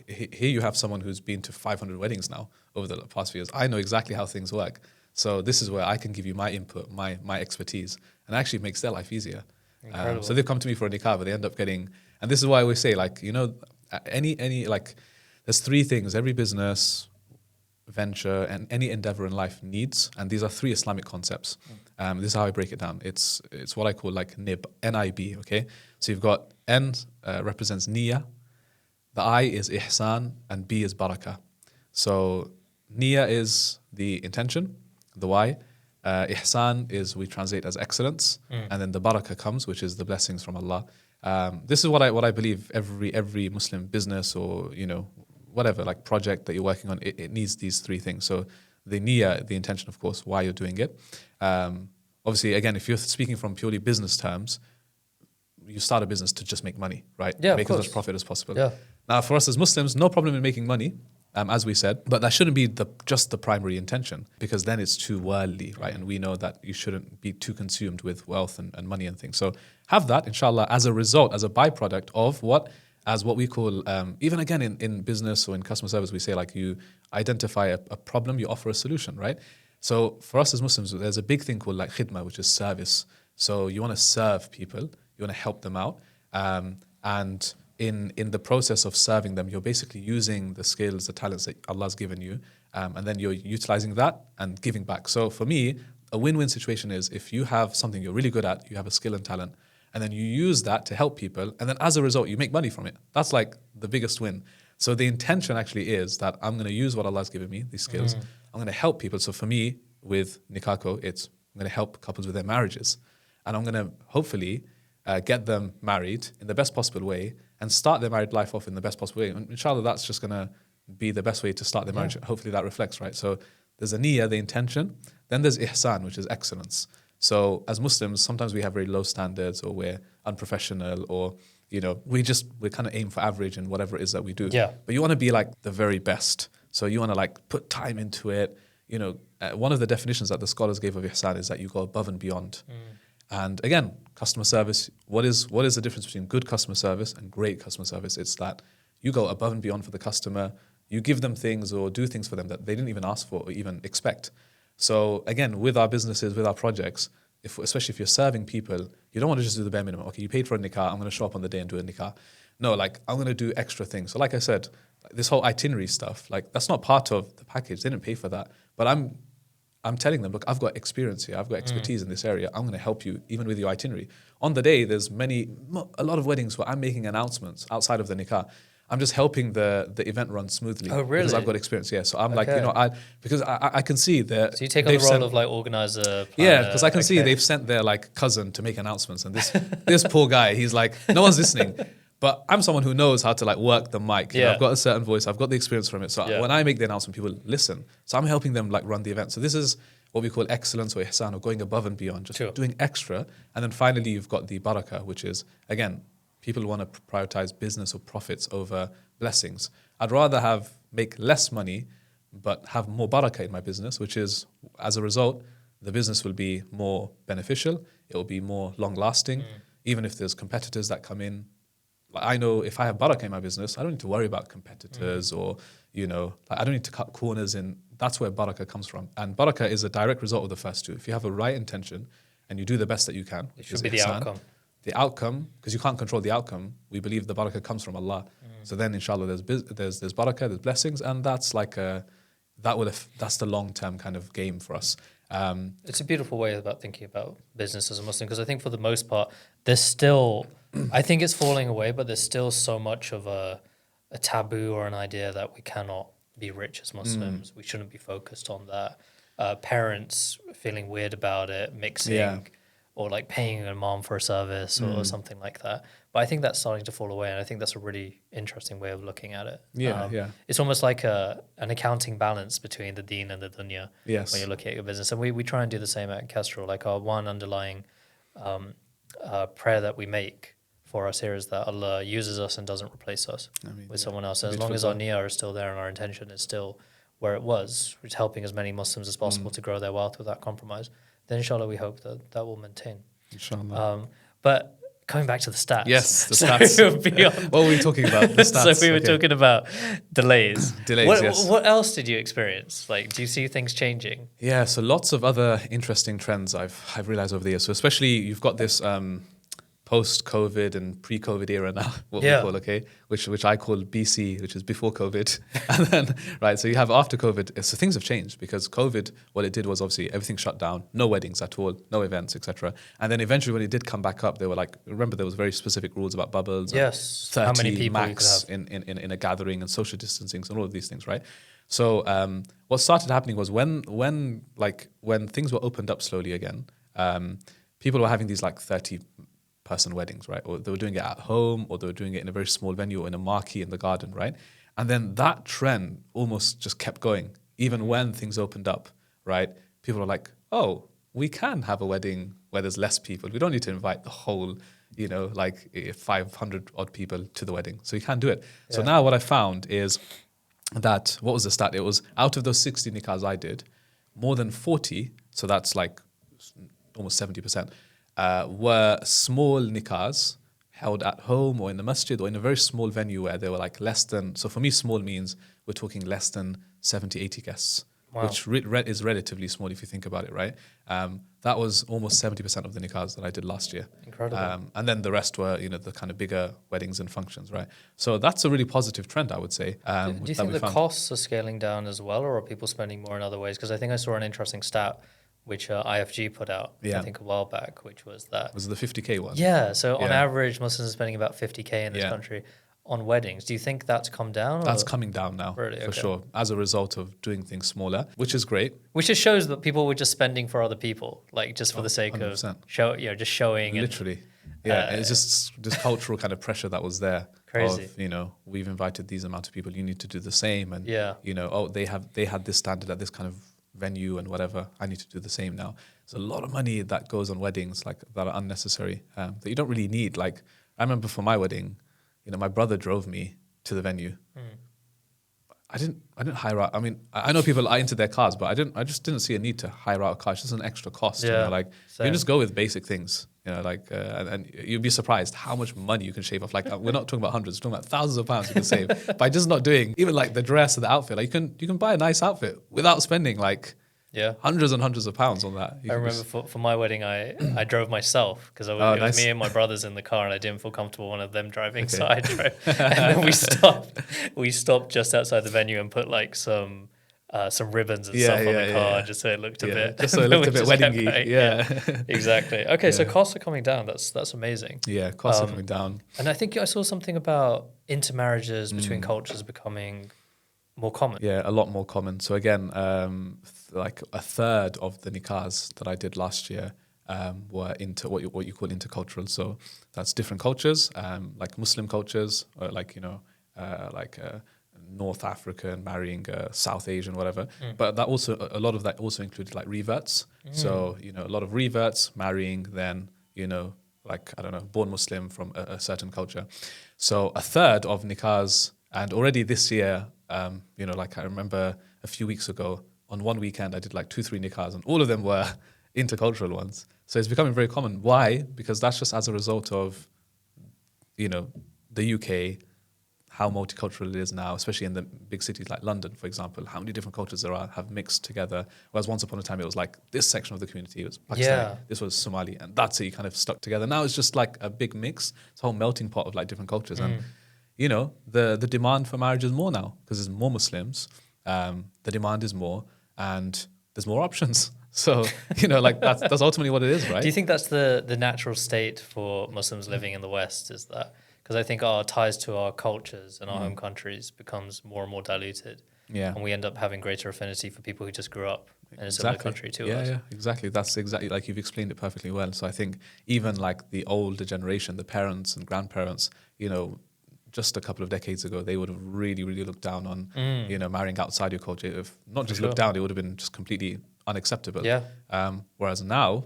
here you have someone who's been to 500 weddings now over the past few years, I know exactly how things work. So this is where I can give you my input, my expertise, and it actually makes their life easier. So they've come to me for a Nikkah, but they end up getting. And this is why I always say, like, any like, there's 3 things every business, venture, and any endeavor in life needs, and these are 3 Islamic concepts. This is how I break it down. It's what I call like NIB, N-I-B, okay? So you've got N represents Niyyah, the I is Ihsan, and B is Barakah. So Niyyah is the intention, the why. Ihsan is, we translate as excellence, and then the Barakah comes, which is the blessings from Allah. This is what I believe every Muslim business or, whatever, like project that you're working on, it needs these 3 things. So the niyyah, the intention, of course, why you're doing it. Obviously, again, if you're speaking from purely business terms, you start a business to just make money, right? Yeah, make of as course. much profit as possible. Yeah. Now, for us as Muslims, no problem in making money, as we said, but that shouldn't be just the primary intention, because then it's too worldly, right? And we know that you shouldn't be too consumed with wealth and money and things. So have that, inshallah, as a result, as a byproduct of what we call, even again in business or in customer service, we say like you identify a problem, you offer a solution, right? So for us as Muslims, there's a big thing called like khidmah, which is service. So you want to serve people, you want to help them out, and in the process of serving them, you're basically using the skills, the talents that Allah's given you, and then you're utilizing that and giving back. So for me, a win-win situation is if you have something you're really good at, you have a skill and talent, and then you use that to help people, and then as a result, you make money from it. That's like the biggest win. So the intention actually is that I'm going to use what Allah's given me, these skills. I'm going to help people. So for me, with Nikkah Co, I'm going to help couples with their marriages. And I'm going to hopefully get them married in the best possible way and start their married life off in the best possible way. And inshallah, that's just going to be the best way to start their marriage. Hopefully that reflects, right? So there's a niyyah, the intention. Then there's ihsan, which is excellence. So as Muslims, sometimes we have very low standards, or we're unprofessional, or we kind of aim for average in whatever it is that we do. Yeah. But you want to be like the very best. So you want to like put time into it. One of the definitions that the scholars gave of ihsan is that you go above and beyond. And again, customer service, what is the difference between good customer service and great customer service? It's that you go above and beyond for the customer, you give them things or do things for them that they didn't even ask for or even expect. So again, with our businesses, with our projects, especially if you're serving people, you don't want to just do the bare minimum. Okay, you paid for a nikah, I'm going to show up on the day and do a nikah. No, like I'm going to do extra things. So like I said, this whole itinerary stuff, like that's not part of the package. They didn't pay for that. But I'm telling them, look, I've got experience here. I've got expertise in this area. I'm going to help you even with your itinerary. On the day, there's a lot of weddings where I'm making announcements outside of the nikah. I'm just helping the event run smoothly. Oh, really? Because I've got experience, yeah. So I'm like, because I can see that. So you take on the role of like organizer, planner. Yeah, because I can see they've sent their like cousin to make announcements, and this poor guy, he's like, no one's listening. But I'm someone who knows how to like work the mic. I've got a certain voice. I've got the experience from it. So when I make the announcement, people listen. So I'm helping them like run the event. So this is what we call excellence or ihsan, or going above and beyond, just doing extra. And then finally, you've got the barakah, which is, again, people want to prioritize business or profits over blessings. I'd rather make less money, but have more barakah in my business, which is, as a result, the business will be more beneficial. It will be more long lasting. Even if there's competitors that come in, like I know if I have barakah in my business, I don't need to worry about competitors or, I don't need to cut corners in. That's where barakah comes from. And barakah is a direct result of the first two. If you have a right intention and you do the best that you can, it should be the outcome. The outcome, because you can't control the outcome, we believe the barakah comes from Allah. So then, inshallah, there's barakah, there's blessings, and that's like that's the long-term kind of game for us. It's a beautiful way about thinking about business as a Muslim, because I think for the most part, there's still, I think it's falling away, but there's still so much of a taboo or an idea that we cannot be rich as Muslims. We shouldn't be focused on that. Parents feeling weird about it, mixing, or like paying an imam for a service or something like that. But I think that's starting to fall away, and I think that's a really interesting way of looking at it. It's almost like an accounting balance between the deen and the dunya when you're looking at your business. And we try and do the same at Kestrl. Like our one underlying prayer that we make for us here is that Allah uses us and doesn't replace us with someone else. And as long as our niyyah is still there and our intention is still where it was, which is helping as many Muslims as possible to grow their wealth without compromise, then inshallah we hope that will maintain. Inshallah. But coming back to the stats. Yes, the stats. What were we talking about? The stats. So we were talking about delays. Yes. What else did you experience? Like, do you see things changing? Yeah, so lots of other interesting trends I've realized over the years. So especially you've got this post-COVID and pre-COVID era now, what we call, which I call BC, which is before COVID. And then, right, so you have after COVID. So things have changed because COVID, what it did was obviously everything shut down, no weddings at all, no events, etc. And then eventually when it did come back up, they were like, remember there was very specific rules about bubbles. Yes, 30 how many people max you could have. in a gathering and social distancing and all of these things, right? So what started happening was when things were opened up slowly again, people were having these like 30-person weddings, right? Or they were doing it at home, or they were doing it in a very small venue or in a marquee in the garden, right? And then that trend almost just kept going. Even when things opened up, right? People are like, oh, we can have a wedding where there's less people. We don't need to invite the whole, 500 odd people to the wedding. So you can do it. Yeah. So now what I found is that, what was the stat? It was out of those 60 nikkahs I did, more than 40, so that's like almost 70%, were small nikkahs held at home or in the masjid or in a very small venue where they were like less than, so for me small means we're talking less than 70, 80 guests. Wow. Which is relatively small if you think about it, right? That was almost 70% of the nikkahs that I did last year. Incredible. And then the rest were, the kind of bigger weddings and functions, right? So that's a really positive trend, I would say. Do you think the costs are scaling down as well, or are people spending more in other ways? Because I think I saw an interesting stat which IFG put out, I think a while back, which was that... Was it the 50K one? Yeah, so on average, Muslims are spending about 50K in this country on weddings. Do you think that's come down? That's coming down now, for sure, as a result of doing things smaller, which is great. Which just shows that people were just spending for other people, like just for the sake 100%. Of just showing. Literally. It's just cultural kind of pressure that was there. Crazy. Of, we've invited these amount of people, you need to do the same. And, they had this standard at this kind of venue and whatever, I need to do the same now. There's a lot of money that goes on weddings that are unnecessary, that you don't really need. Like, I remember for my wedding, my brother drove me to the venue. I didn't hire out. I mean, I know people are into their cars, but I just didn't see a need to hire out a car. It's just an extra cost. Yeah, you can just go with basic things. And you'd be surprised how much money you can shave off. Like, we're not talking about hundreds, we're talking about thousands of pounds you can save by just not doing even like the dress or the outfit. Like, you can buy a nice outfit without spending hundreds and hundreds of pounds on that. I remember for my wedding, I drove myself because it was me and my brothers in the car, and I didn't feel comfortable one of them driving, so I drove. And then we stopped just outside the venue and put like some ribbons and stuff on the car, just so it looked a bit, just so it looked a bit weddingy. Yeah, exactly. Okay, so costs are coming down. That's amazing. Yeah, costs are coming down. And I think I saw something about intermarriages between cultures becoming more common. Yeah, a lot more common. So again, like a third of the nikkahs that I did last year were into what you call intercultural. So that's different cultures, like Muslim cultures, or like North African marrying South Asian, whatever. But that also, a lot of that also included like reverts. So a lot of reverts marrying then like, I don't know, born Muslim from a certain culture. So a third of nikkahs, and already this year, like I remember a few weeks ago, on one weekend, I did like 2-3 nikkahs, and all of them were intercultural ones. So it's becoming very common. Why? Because that's just as a result of, the UK, how multicultural it is now, especially in the big cities like London, for example, how many different cultures there are have mixed together. Whereas once upon a time, it was like this section of the community was Pakistani, this was Somali, and that's it, you kind of stuck together. Now it's just like a big mix, it's a whole melting pot of like different cultures. And, the demand for marriage is more now because there's more Muslims, the demand is more, and there's more options. So, that's ultimately what it is, right? Do you think that's the natural state for Muslims living in the West, is that? Because I think our ties to our cultures and our home countries becomes more and more diluted. Yeah. And we end up having greater affinity for people who just grew up in a similar country to us. Yeah, exactly. That's exactly, like you've explained it perfectly well. So I think even like the older generation, the parents and grandparents, just a couple of decades ago, they would have really, really looked down on, marrying outside your culture. If not just looked down, it would have been just completely unacceptable. Yeah. Whereas now,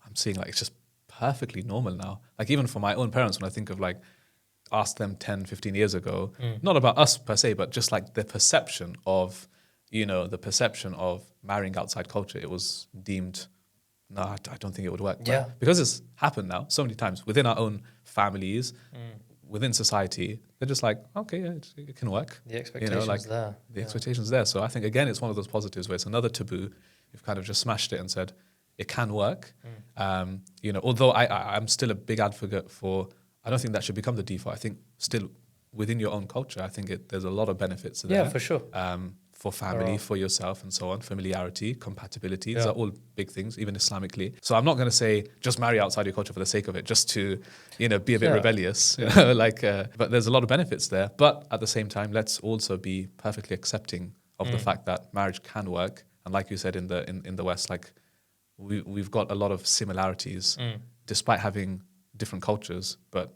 I'm seeing like it's just perfectly normal now. Like even for my own parents, when I think of like, ask them 10, 15 years ago, not about us per se, but just like the perception of marrying outside culture, it was deemed, no, I don't think it would work. Yeah. But because it's happened now so many times within our own families, within society, they're just like, okay, yeah, it can work. The expectation's there. The expectation's there. So I think, again, it's one of those positives where it's another taboo. We've kind of just smashed it and said, it can work. Although I'm still a big advocate for, I don't think that should become the default. I think still within your own culture, I think there's a lot of benefits there. Yeah, for sure. For family, for yourself and so on, familiarity, compatibility, these are all big things, even Islamically. So I'm not going to say just marry outside your culture for the sake of it, just to, be a bit rebellious, but there's a lot of benefits there. But at the same time, let's also be perfectly accepting of the fact that marriage can work. And like you said, in the West, like we've got a lot of similarities, despite having different cultures, but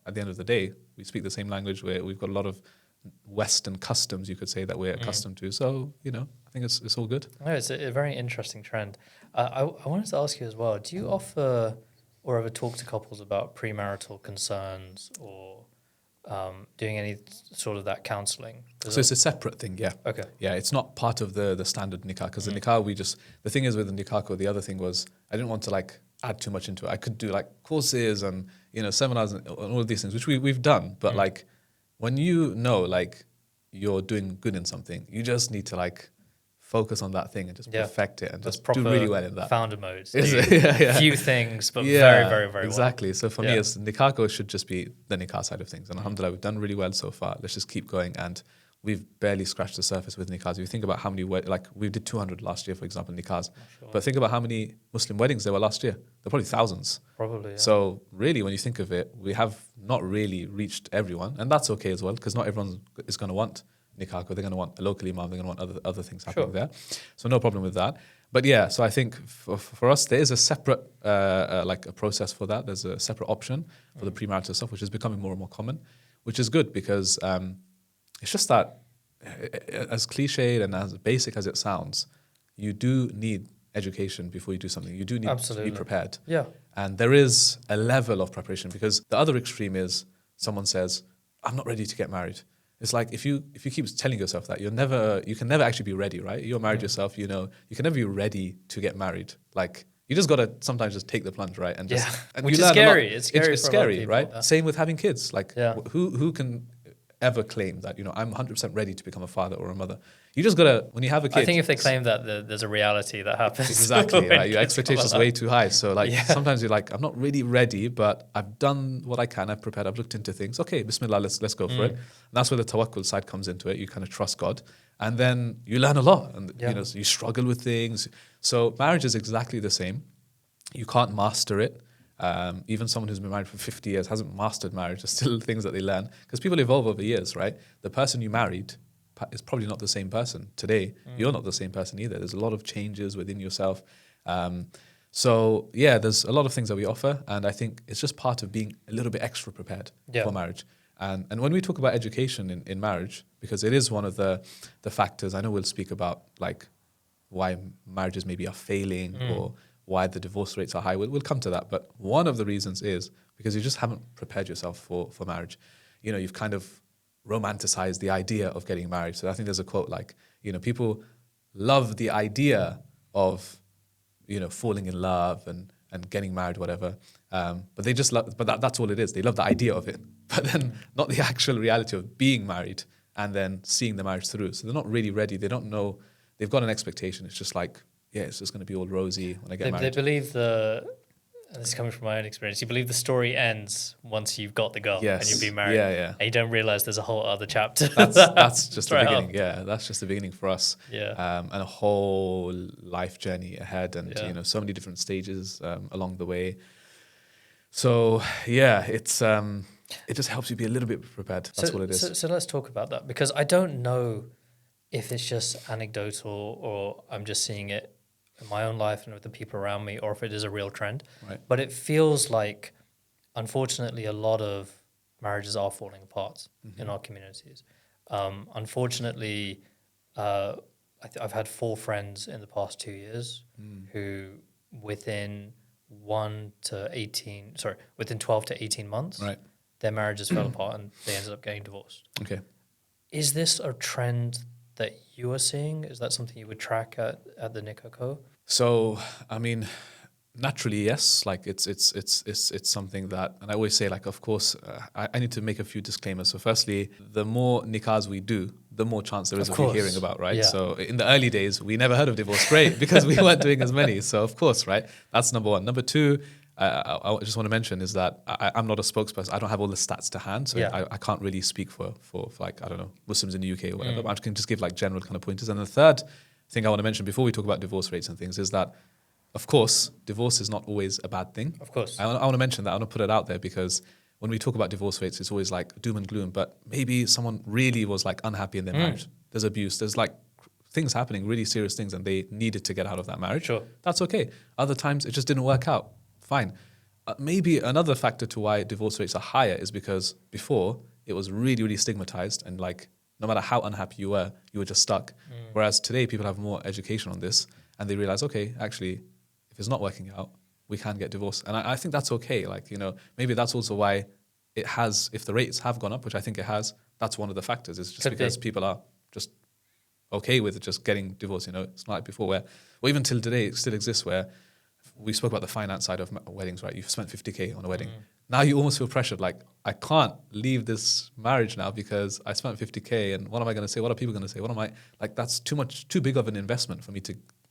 at the end of the day, we speak the same language. We've got a lot of Western customs, you could say, that we're accustomed to. So, I think it's all good. No, it's a very interesting trend. I wanted to ask you as well, do you offer or ever talk to couples about premarital concerns or doing any sort of that counselling? So it's a separate thing, yeah. Okay. Yeah, it's not part of the standard Nikkah, because the Nikkah, the thing is with the Nikkah Co, the other thing was, I didn't want to like add too much into it. I could do like courses and, seminars and all of these things, which we've done. But like, when like you're doing good in something, you just need to like focus on that thing and just perfect it and That's just do really well in that. Founder mode. Yeah. Few things, but very, very, very exactly. well. So for me, it's Nikkah Co should just be the Nikkah side of things. And alhamdulillah, we've done really well so far. Let's just keep going. And we've barely scratched the surface with Nikkahs. If you think about how many, like we did 200 last year, for example, Nikkahs. Sure. But think about how many Muslim weddings there were last year. They're probably thousands. Probably, yeah. So really, when you think of it, we have not really reached everyone. And that's okay as well, because not everyone is going to want Nikkah Co. They're going to want a local imam. They're going to want other things happening there. So no problem with that. But yeah, so I think for us, there is a separate like a process for that. There's a separate option for the premarital stuff, which is becoming more and more common, which is good because it's just that as cliched and as basic as it sounds, you do need education before you do something. You do need to be prepared. Yeah. And there is a level of preparation, because the other extreme is someone says, I'm not ready to get married. It's like if you keep telling yourself that, you can never actually be ready, right? You're married yourself, you can never be ready to get married. Like you just gotta sometimes just take the plunge, right? And just and which you is learn scary. a lot. It's scary. It's scary, right? Yeah. Same with having kids. Like who can ever claim that I'm 100% ready to become a father or a mother? You just gotta, when you have a kid. I think if they claim that, there's a reality that happens. Exactly, right? Your expectations way too high. So like sometimes you're like, I'm not really ready, but I've done what I can. I've prepared. I've looked into things. Okay, Bismillah, let's go for it. And that's where the tawakkul side comes into it. You kind of trust God, and then you learn a lot, and so you struggle with things. So marriage is exactly the same. You can't master it. Even someone who's been married for 50 years hasn't mastered marriage. There's still things that they learn, because people evolve over years, right? The person you married is probably not the same person today. You're not the same person either. There's a lot of changes within yourself. So yeah, there's a lot of things that we offer, and I think it's just part of being a little bit extra prepared for marriage. And when we talk about education in marriage, because it is one of the factors, I know we'll speak about like why marriages maybe are failing or why the divorce rates are high. We'll come to that. But one of the reasons is because you just haven't prepared yourself for marriage. You've kind of romanticized the idea of getting married. So I think there's a quote like, people love the idea of, falling in love and getting married, whatever. But they just love, but that's all it is. They love the idea of it, but then not the actual reality of being married and then seeing the marriage through. So they're not really ready. They don't know. They've got an expectation. It's just like, it's just going to be all rosy when I get married. They believe and this is coming from my own experience, you believe the story ends once you've got the girl and you've been married. Yeah. And you don't realize there's a whole other chapter. That's just the beginning. Yeah, that's just the beginning for us. Yeah. And a whole life journey ahead, and so many different stages along the way. So yeah, it just helps you be a little bit prepared. That's what it is. So let's talk about that, because I don't know if it's just anecdotal or I'm just seeing it in my own life and with the people around me, or if it is a real trend. Right. But it feels like, unfortunately, a lot of marriages are falling apart in our communities. Unfortunately, I've had 4 friends in the past 2 years who within 12 to 18 months, their marriages fell apart and they ended up getting divorced. Okay. Is this a trend that you are seeing? Is that something you would track at the Nikkah Co? So, I mean, naturally, yes. Like it's something that, and I always say, like, of course, I need to make a few disclaimers. So, firstly, the more Nikkahs we do, the more chance there is of you hearing about, right? Yeah. So, in the early days, we never heard of divorce. Great, because we weren't doing as many. So, of course, right? That's number one. Number two, I just want to mention is that I'm not a spokesperson. I don't have all the stats to hand, so I can't really speak for like, I don't know, Muslims in the UK or whatever. But I can just give like general kind of pointers. And the third thing I want to mention before we talk about divorce rates and things is that, of course, divorce is not always a bad thing. Of course. I want to mention that. I want to put it out there, because when we talk about divorce rates, it's always like doom and gloom. But maybe someone really was like unhappy in their marriage. There's abuse. There's like things happening, really serious things, and they needed to get out of that marriage. Sure. That's okay. Other times it just didn't work out. Fine. Maybe another factor to why divorce rates are higher is because before it was really, really stigmatized, and like no matter how unhappy you were just stuck. Whereas today people have more education on this, and they realize, okay, actually if it's not working out, we can get divorced. And I think that's okay. Like, maybe that's also why it has, if the rates have gone up, which I think it has, that's one of the factors. It's just because people are just okay with just getting divorced. It's not like before where, or even till today, it still exists where we spoke about the finance side of weddings, right? You've spent 50K on a wedding. Now you almost feel pressured, like, I can't leave this marriage now because I spent 50K and what am I going to say? What are people going to say? What am I, like, that's too big of an investment for me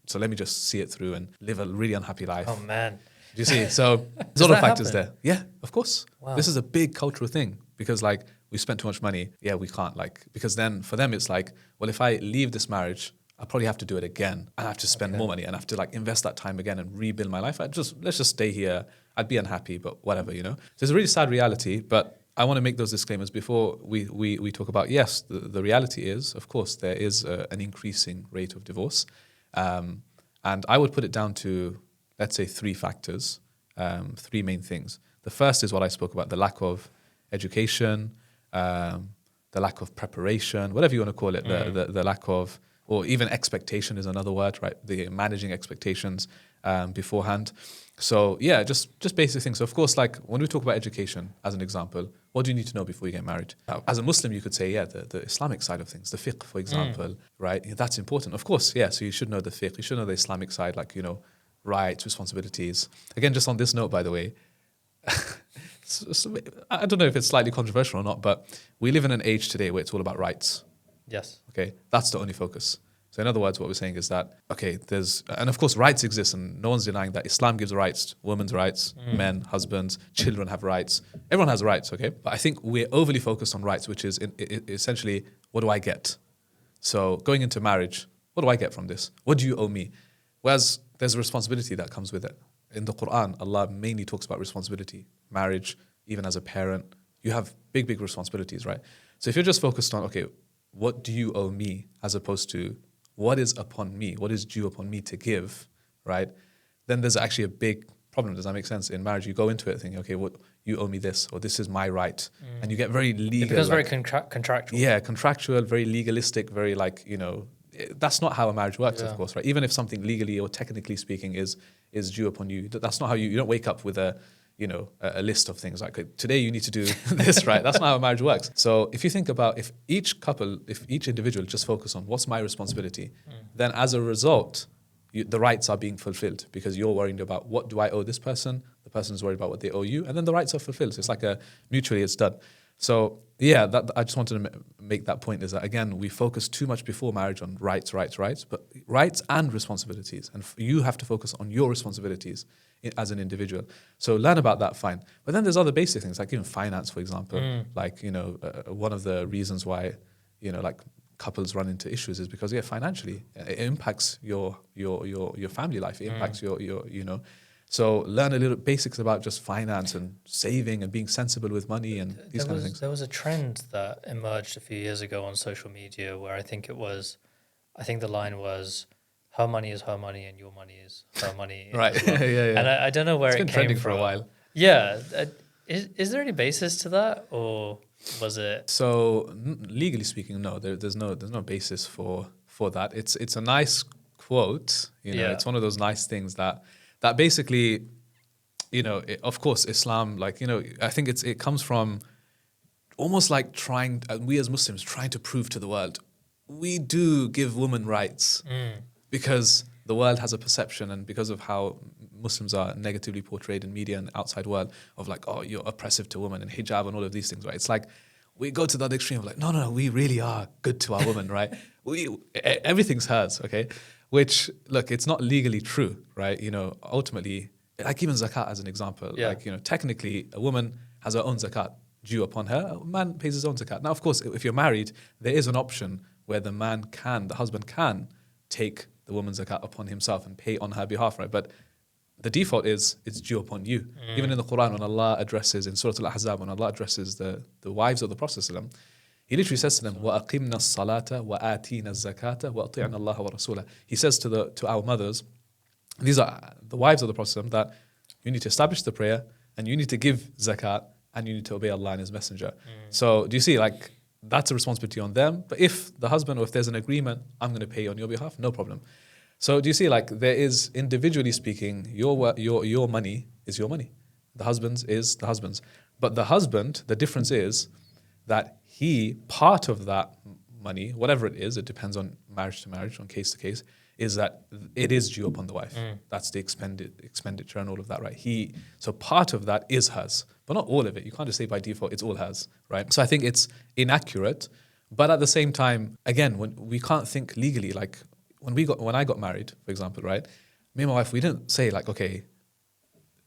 so let me just see it through and live a really unhappy life. Oh, man. Do you see? So there's a lot of factors there. Yeah, of course. Wow. This is a big cultural thing because, like, we spent too much money. Yeah, we can't, because then for them it's like, well, if I leave this marriage, I'll probably have to do it again. I have to spend more money and I have to invest that time again and rebuild my life. Let's just stay here. I'd be unhappy, but whatever, So it's a really sad reality, but I want to make those disclaimers before we talk about, yes, the reality is, of course, there is an increasing rate of divorce. And I would put it down to, let's say, 3 factors, 3 main things. The first is what I spoke about, the lack of education, the lack of preparation, whatever you want to call it, the lack of, or even expectation is another word, right? The managing expectations beforehand. So yeah, just basic things. So of course, like when we talk about education, as an example, what do you need to know before you get married? As a Muslim, you could say, yeah, the Islamic side of things, the fiqh, for example, right? Yeah, that's important. Of course, yeah. So you should know the fiqh, you should know the Islamic side, like, rights, responsibilities. Again, just on this note, by the way, I don't know if it's slightly controversial or not, but we live in an age today where it's all about rights. Yes. Okay, that's the only focus. So in other words, what we're saying is that, okay, and of course rights exist and no one's denying that Islam gives rights, women's rights, men, husbands, children have rights. Everyone has rights, okay? But I think we're overly focused on rights, which is essentially, what do I get? So going into marriage, what do I get from this? What do you owe me? Whereas there's a responsibility that comes with it. In the Quran, Allah mainly talks about responsibility, marriage, even as a parent. You have big, big responsibilities, right? So if you're just focused on, okay, what do you owe me, as opposed to what is upon me, what is due upon me to give, right? Then there's actually a big problem. Does that make sense? In marriage, you go into it thinking, okay, what you owe me this, or this is my right. And you get very legal. It becomes very contractual. Yeah, contractual, very legalistic, very that's not how a marriage works, of course, right? Even if something legally or technically speaking is due upon you, that's not how you don't wake up with a list of things like, today you need to do this, right? That's not how a marriage works. So if you think about, if each individual just focus on what's my responsibility, then as a result, the rights are being fulfilled because you're worried about what do I owe this person, the person's worried about what they owe you, and then the rights are fulfilled. So it's like mutually it's done. So yeah, I just wanted to make that point, is that again, we focus too much before marriage on rights, but rights and responsibilities. And you have to focus on your responsibilities as an individual. So learn about that, fine. But then there's other basic things, like even finance, for example. One of the reasons why, couples run into issues is because, financially, it impacts your family life. It impacts your. So learn a little basics about just finance and saving and being sensible with money and these kind of things. There was a trend that emerged a few years ago on social media where I think the line was, her money is her money and your money is her money. Right. Yeah. And I don't know where it's it been came trending from. for a while. Yeah. Is there any basis to that, or was it? So legally speaking, no. There's no basis for that. It's a nice quote. It's one of those nice things that basically, of course, Islam, I think it comes from almost like we as Muslims trying to prove to the world, we do give women rights because the world has a perception, and because of how Muslims are negatively portrayed in media and outside world of like, oh, you're oppressive to women and hijab and all of these things, right? It's like we go to the other extreme of like, no, we really are good to our women, right? Everything's hers, okay? Which, look, it's not legally true, right? Ultimately, like even zakat as an example, technically a woman has her own zakat due upon her. A man pays his own zakat. Now, of course, if you're married, there is an option where the husband can take the woman's zakat upon himself and pay on her behalf, right? But the default is it's due upon you. Even in the Quran, when Allah addresses, in Surah Al-Ahzab, when Allah addresses the wives of the Prophet ﷺ, He literally says to them, وَأَقِمْنَا الصَّلَاةَ وَآتِينَا الزَّكَاةَ وَأَطِعْنَا اللَّهَ وَرَسُولَهُ. He says to our mothers, these are the wives of the Prophet ﷺ, that you need to establish the prayer, and you need to give zakat, and you need to obey Allah and His Messenger. So do you see, that's a responsibility on them. But if the husband, or if there's an agreement, I'm going to pay on your behalf, no problem. So do you see, like, there is, individually speaking, your money is your money. The husband's is the husband's. But the husband, the difference is that part of that money, whatever it is, it depends on marriage to marriage, on case to case, is that it is due upon the wife. That's the expenditure and all of that, right? So part of that is hers, but not all of it. You can't just say by default it's all hers, right? So I think it's inaccurate, but at the same time, again, when we can't think legally, like when I got married, for example, right? Me and my wife, we didn't say like, okay,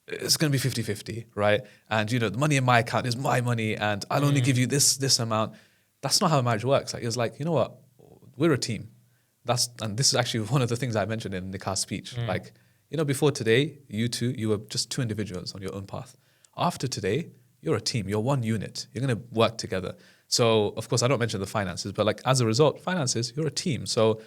it's going to be 50-50, right? And, the money in my account is my money and I'll only give you this amount. That's not how a marriage works. Like, it's like, you know what? We're a team. And this is actually one of the things I mentioned in Nikkah's speech. Like, before today, you were just two individuals on your own path. After today, you're a team. You're one unit. You're going to work together. So, of course, I don't mention the finances, but like as a result, finances, you're a team. So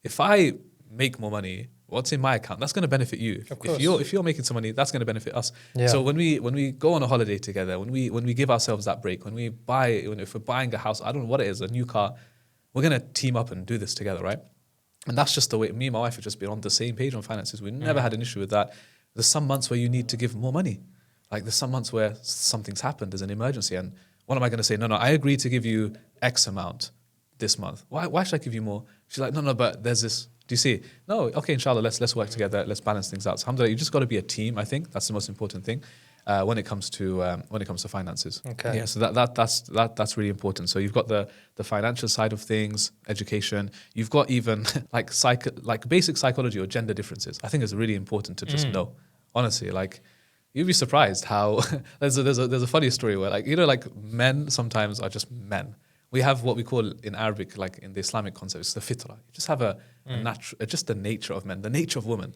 if I make more money, what's in my account, that's going to benefit you. If you're making some money, that's going to benefit us. Yeah. So when we go on a holiday together, when we give ourselves that break, if we're buying a house, I don't know what it is, a new car, we're going to team up and do this together, right? And that's just the way me and my wife have just been on the same page on finances. We never had an issue with that. There's some months where you need to give more money. Like there's some months where something's happened, there's an emergency, and what am I going to say? No, I agree to give you X amount this month. Why should I give you more? She's like, no, but there's this. Do you see? No, okay, inshallah, let's work together. Let's balance things out. So, alhamdulillah, you just got to be a team. I think that's the most important thing when it comes to finances. Okay. Yeah. So that's really important. So you've got the financial side of things, education. You've got even like basic psychology or gender differences. I think it's really important to just know. Honestly, like you'd be surprised how there's a funny story where like men sometimes are just men. We have what we call in Arabic, like in the Islamic concept, it's the fitrah. You just have just the nature of men, the nature of women.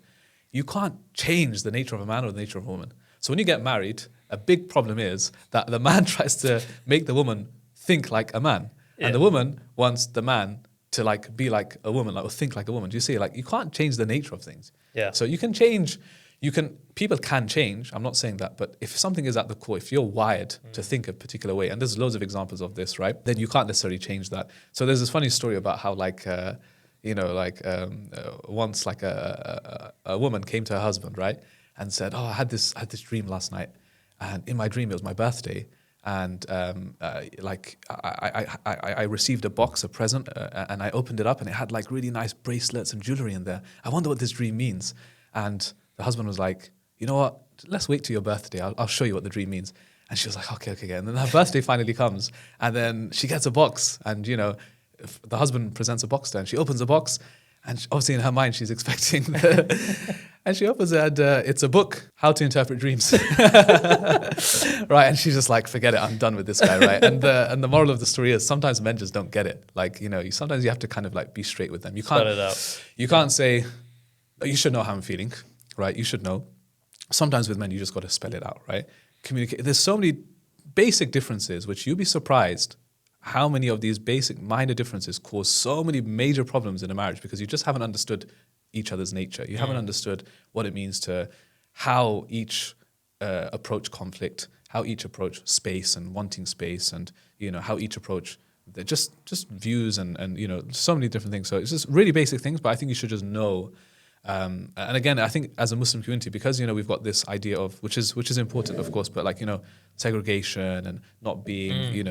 You can't change the nature of a man or the nature of a woman. So when you get married, a big problem is that the man tries to make the woman think like a man. Yeah. And the woman wants the man to like be like a woman, like or think like a woman. Do you see? Like you can't change the nature of things. Yeah. So people can change, I'm not saying that, but if something is at the core, if you're wired to think a particular way, and there's loads of examples of this, right? Then you can't necessarily change that. So there's this funny story about how once like a woman came to her husband, right? And said, I had this dream last night. And in my dream, it was my birthday. And I received a present, and I opened it up and it had like really nice bracelets and jewelry in there. I wonder what this dream means. And the husband was like, you know what? Let's wait till your birthday. I'll show you what the dream means. And she was like, okay. And then her birthday finally comes. And then she gets a box. And, the husband presents a box to her. And she opens the box. And obviously in her mind, she's expecting and she opens it and it's a book, How to Interpret Dreams. Right. And she's just like, forget it. I'm done with this guy. Right. And the moral of the story is sometimes men just don't get it. Like, sometimes you have to kind of like be straight with them. You can't, spell it out. You can't say, you should know how I'm feeling. Right, you should know. Sometimes with men, you just got to spell it out, right? Communicate. There's so many basic differences, which you'll be surprised how many of these basic minor differences cause so many major problems in a marriage because you just haven't understood each other's nature. You haven't understood what it means to how each approach conflict, how each approach space and wanting space, and how each approach just views and so many different things. So it's just really basic things, but I think you should just know. And again, I think as a Muslim community, because we've got this idea of which is important, of course, but like segregation and not being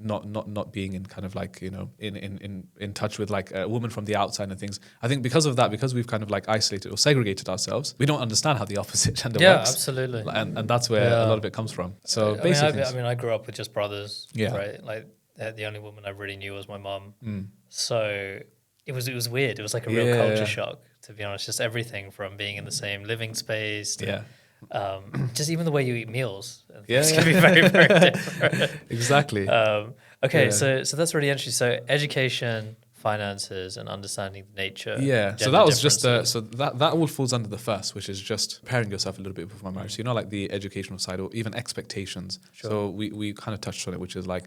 not being in kind of like in touch with like a woman from the outside and things. I think because of that, because we've kind of like isolated or segregated ourselves, we don't understand how the opposite gender works. Yeah, absolutely. And that's where a lot of it comes from. So basically, I grew up with just brothers. Yeah. Right. Like the only woman I really knew was my mum. So it was weird. It was like a real culture shock, to be honest. Just everything from being in the same living space to just even the way you eat meals. It's going to be very, very different. Exactly. Okay, so that's really interesting. So education, finances, and understanding nature. Yeah. So that was just that all falls under the first, which is just preparing yourself a little bit before marriage. So like the educational side or even expectations. Sure. So we kind of touched on it, which is like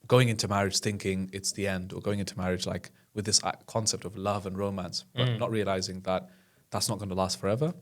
going into marriage thinking it's the end, or going into marriage like with this concept of love and romance, but not realizing that that's not going to last forever.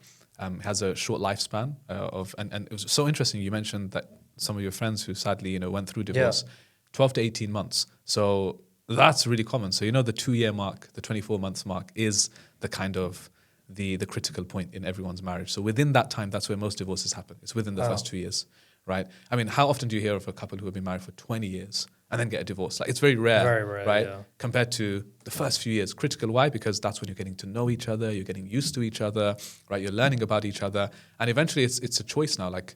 It has a short lifespan and it was so interesting. You mentioned that some of your friends who sadly went through divorce, 12 to 18 months. So that's really common. So, the 2-year mark, the 24 months mark is the kind of the critical point in everyone's marriage. So within that time, that's where most divorces happen. It's within the first 2 years, right? I mean, how often do you hear of a couple who have been married for 20 years and then get a divorce? Like, it's very rare, right? Yeah. Compared to the first few years. Critical, why? Because that's when you're getting to know each other, you're getting used to each other, right? You're learning about each other. And eventually it's a choice now. Like,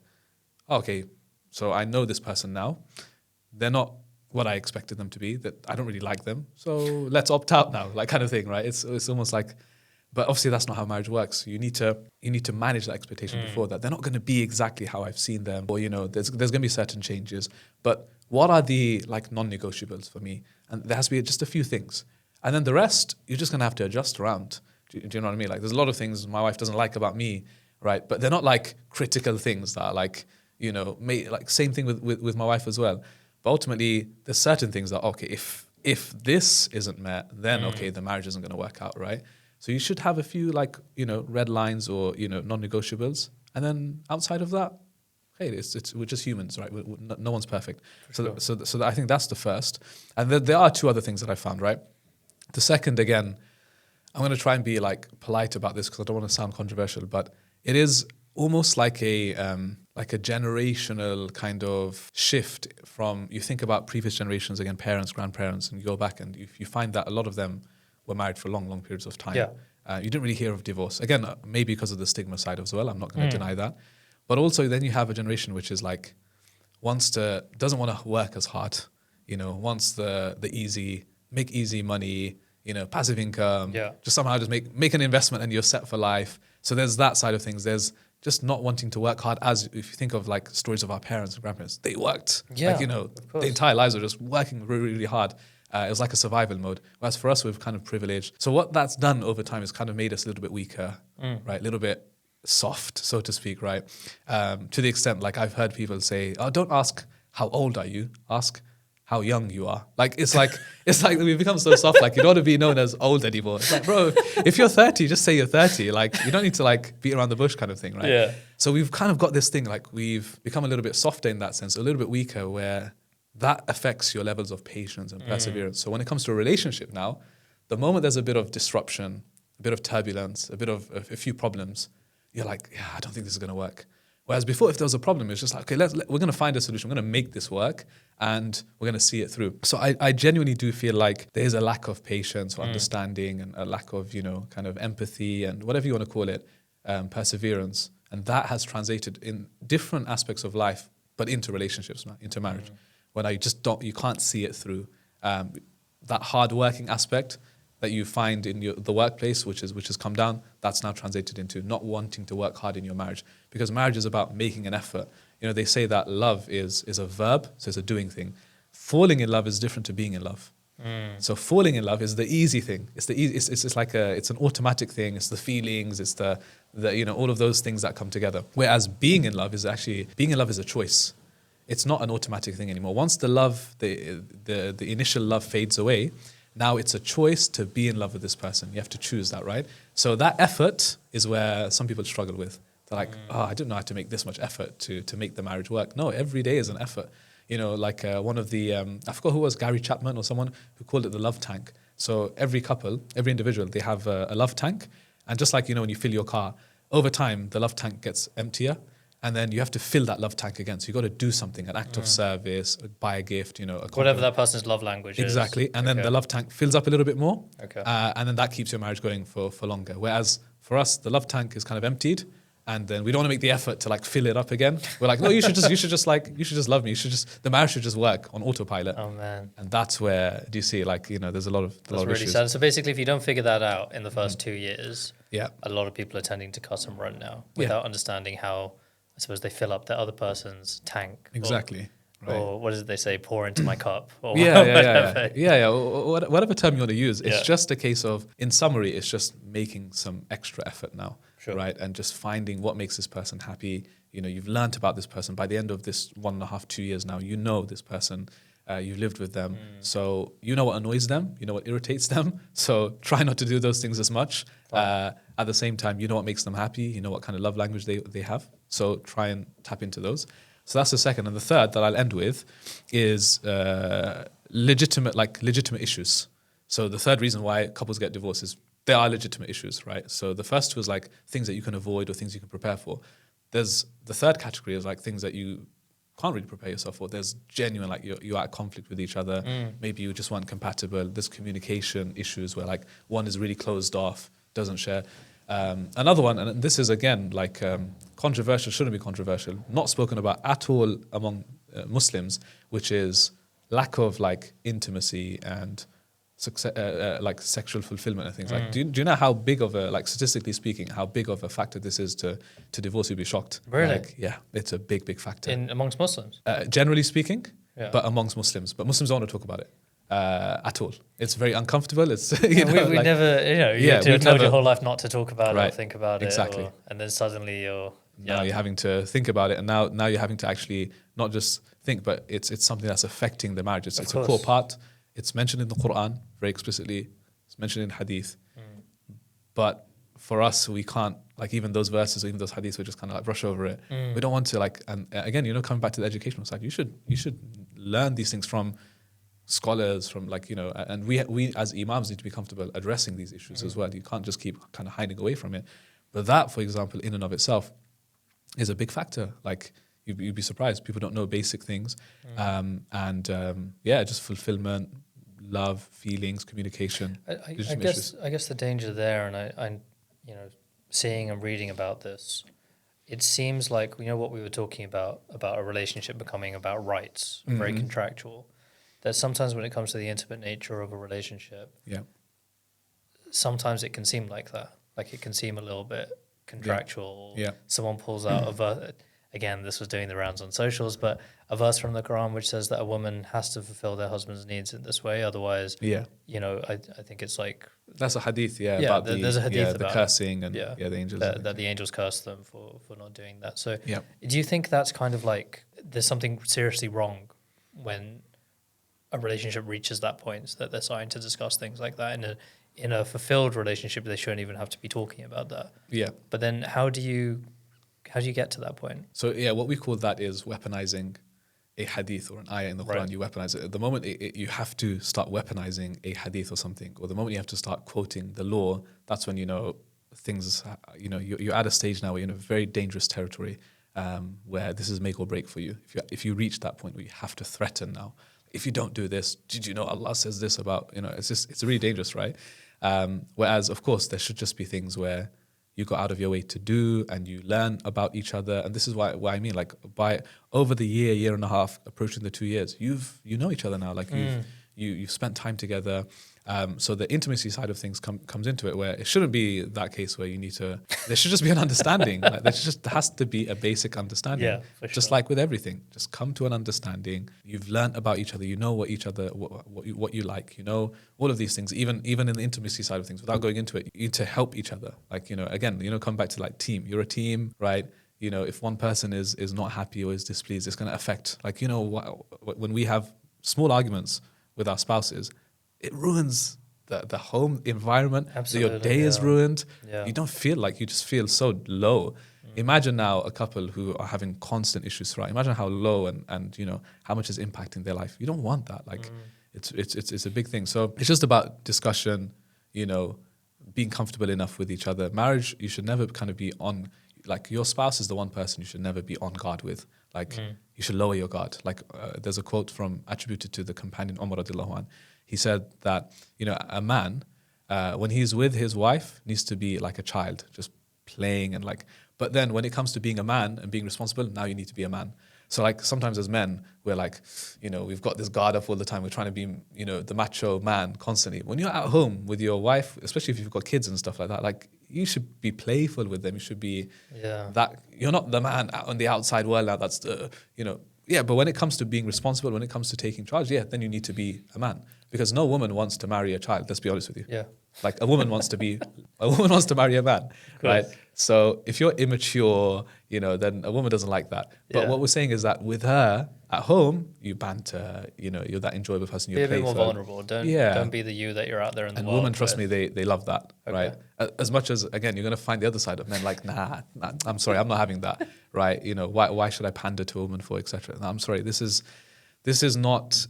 okay, so I know this person now. They're not what I expected them to be, that I don't really like them. So let's opt out now, like kind of thing, right? It's almost like, but obviously that's not how marriage works. You need to manage that expectation before that. They're not going to be exactly how I've seen them, or there's going to be certain changes. But what are the like non-negotiables for me? And there has to be just a few things, and then the rest you're just going to have to adjust around. Do you know what I mean? Like, there's a lot of things my wife doesn't like about me, right? But they're not like critical things that are like like same thing with my wife as well. But ultimately, there's certain things that okay, if this isn't met, then okay, the marriage isn't going to work out, right? So you should have a few like, red lines or, non-negotiables. And then outside of that, hey, we're just humans, right? No one's perfect. So I think that's the first. And there are two other things that I found, right? The second, again, I'm going to try and be like polite about this because I don't want to sound controversial, but it is almost like a generational kind of shift from, you think about previous generations, again, parents, grandparents, and you go back and you find that a lot of them were married for long, long periods of time. Yeah. You didn't really hear of divorce. Again, maybe because of the stigma side as well. I'm not going to deny that. But also then you have a generation which is like, doesn't want to work as hard, wants the easy, make easy money, passive income, just somehow just make an investment and you're set for life. So there's that side of things. There's just not wanting to work hard, as if you think of like stories of our parents and grandparents, they worked. Yeah, the entire lives are just working really, really hard. It was like a survival mode. Whereas for us, we've kind of privileged. So what that's done over time is kind of made us a little bit weaker, right? A little bit soft, so to speak, right? To the extent, like I've heard people say, "Oh, don't ask how old are you. Ask how young you are." Like it's like we've become so soft. Like you don't want to be known as old anymore. It's like, bro, if you're 30, just say you're 30. Like you don't need to like beat around the bush, kind of thing, right? Yeah. So we've kind of got this thing. Like we've become a little bit softer in that sense, a little bit weaker, where that affects your levels of patience and perseverance. So when it comes to a relationship now, the moment there's a bit of disruption, a bit of turbulence, a few problems, you're like, yeah, I don't think this is going to work. Whereas before, if there was a problem, it's just like, okay, we're going to find a solution. We're going to make this work and we're going to see it through. So I genuinely do feel like there is a lack of patience or understanding and a lack of, kind of empathy and whatever you want to call it, perseverance. And that has translated in different aspects of life, but into relationships, into marriage. When you can't see it through. That hard-working aspect that you find in the workplace, which has come down, that's now translated into not wanting to work hard in your marriage. Because marriage is about making an effort. They say that love is a verb, so it's a doing thing. Falling in love is different to being in love. So falling in love is the easy thing. It's it's an automatic thing. It's the feelings. It's the all of those things that come together. Whereas being in love is a choice. It's not an automatic thing anymore. Once the love, the initial love fades away, now it's a choice to be in love with this person. You have to choose that, right? So that effort is where some people struggle with. They're like, I don't know how to make this much effort to make the marriage work. No, every day is an effort. One of the, I forgot who was, Gary Chapman or someone who called it the love tank. So every couple, every individual, they have a love tank. And just like, when you fill your car, over time, the love tank gets emptier. And then you have to fill that love tank again. So you got to do something, an act of service, buy a gift, whatever that person's love language is. Exactly. And then the love tank fills up a little bit more. Okay. And then that keeps your marriage going for longer. Whereas for us, the love tank is kind of emptied. And then we don't want to make the effort to like fill it up again. We're like, no, you should just love me. The marriage should just work on autopilot. Oh man. And that's where, do you see there's a lot of issues. Sad. So basically, if you don't figure that out in the first 2 years, a lot of people are tending to cut and run now without understanding how, I suppose, they fill up the other person's tank. Exactly. Right. Or what is it they say? Pour into my cup. Or whatever term you want to use. It's just a case of, in summary, it's just making some extra effort now, right? And just finding what makes this person happy. You've learnt about this person. By the end of this 1.5, 2 years now, you know this person. You've lived with them. So you know what annoys them. You know what irritates them. So try not to do those things as much. At the same time, you know what makes them happy. You know what kind of love language they have. So try and tap into those. So that's the second. And the third that I'll end with is legitimate issues. So the third reason why couples get divorced is there are legitimate issues, right? So the first was like things that you can avoid or things you can prepare for. There's the third category is like things that you can't really prepare yourself for. There's genuine, like you're at conflict with each other. Maybe you just weren't compatible. There's communication issues where like one is really closed off, doesn't share. Another one, and this is again like controversial, shouldn't be controversial, not spoken about at all among Muslims, which is lack of like intimacy and like sexual fulfillment and things like. Do you know how big of a, like statistically speaking, how big of a factor this is to divorce? You'd be shocked. Really? Like, yeah, it's a big factor. Amongst Muslims? Generally speaking, Yeah. but amongst Muslims. But Muslims don't want to talk about it at all. It's very uncomfortable. It's We never, you have we've told never- your whole life not to talk about it or Right, think about exactly. it. And then suddenly now you're having to think about it, and now you're having to actually not just think, but it's something that's affecting the marriage. It's a core part. It's mentioned in the Quran very explicitly. It's mentioned in Hadith. But for us, we can't, like even those verses or even those Hadiths, we just kind of like brush over it. We don't want to like, and again, coming back to the educational side, you should learn these things from scholars, from like, and we as Imams need to be comfortable addressing these issues as well. You can't just keep kind of hiding away from it. But that, for example, in and of itself is a big factor. Like you'd be surprised. People don't know basic things. Just fulfillment, love, feelings, communication. I guess the danger there, and I seeing and reading about this, it seems like what we were talking about a relationship becoming about rights, very contractual. That sometimes when it comes to the intimate nature of a relationship, sometimes it can seem like that. Like it can seem a little bit contractual. Yeah. Someone pulls out a verse. Again, this was doing the rounds on socials, but a verse from the Quran which says that a woman has to fulfill their husband's needs in this way. Otherwise, I think it's like... That's a hadith, about there's a hadith about the cursing and the angels. That the angels curse them for not doing that. So Yeah. do you think that's kind of like there's something seriously wrong when a relationship reaches that point that they're starting to discuss things like that? In a fulfilled relationship, they shouldn't even have to be talking about that. Yeah. But then how do you get to that point? So what we call that is weaponizing a hadith or an ayah in the Quran. Right. You weaponize it. At the moment you have to start weaponizing a hadith or something, or the moment you have to start quoting the law, that's when things. You're at a stage now where you're in a very dangerous territory where this is make or break for you. If you reach that point where you have to threaten now, if you don't do this, did you know Allah says this about it's really dangerous, right? Whereas of course there should just be things where you go out of your way to do and you learn about each other. And this is why I mean, like by over the year and a half, approaching the 2 years, you know each other now. Like you've spent time together. So the intimacy side of things comes into it, where it shouldn't be that case where you need to, there should just be an understanding. Like there has to be a basic understanding. Yeah, for sure. Just like with everything, just come to an understanding. You've learned about each other. You know what each other, what you like, all of these things, even in the intimacy side of things, without going into it, you need to help each other. Like, again, come back to like team. You're a team, right? If one person is not happy or is displeased, it's going to affect, like, when we have small arguments with our spouses, it ruins the home environment. Absolutely, your day is ruined. Yeah. You don't feel like, you just feel so low. Imagine now a couple who are having constant issues throughout. Imagine how low and how much is impacting their life. You don't want that. Like it's a big thing. So it's just about discussion, being comfortable enough with each other. Marriage, you should never kind of be on, like your spouse is the one person you should never be on guard with. Like you should lower your guard. Like there's a quote attributed to the companion Umar radiallahu anh. He said that, a man, when he's with his wife, needs to be like a child, just playing and like, but then when it comes to being a man and being responsible, now you need to be a man. So like sometimes as men, we're like, we've got this guard up all the time. We're trying to be, the macho man constantly. When you're at home with your wife, especially if you've got kids and stuff like that, like you should be playful with them. You should be that, you're not the man out on the outside world now. That's the, but when it comes to being responsible, when it comes to taking charge, then you need to be a man. Because no woman wants to marry a child, let's be honest with you. Yeah. Like a woman wants to marry a man, right? So if you're immature, then a woman doesn't like that. But what we're saying is that with her at home, you banter, you're that enjoyable person. Be a bit more vulnerable. Don't be the you that you're out there in the world. And women, trust me, they love that, Okay. right? As much as, again, you're going to find the other side of men like, nah, I'm sorry, I'm not having that, right? Why should I pander to a woman for, etc. I'm sorry, this is not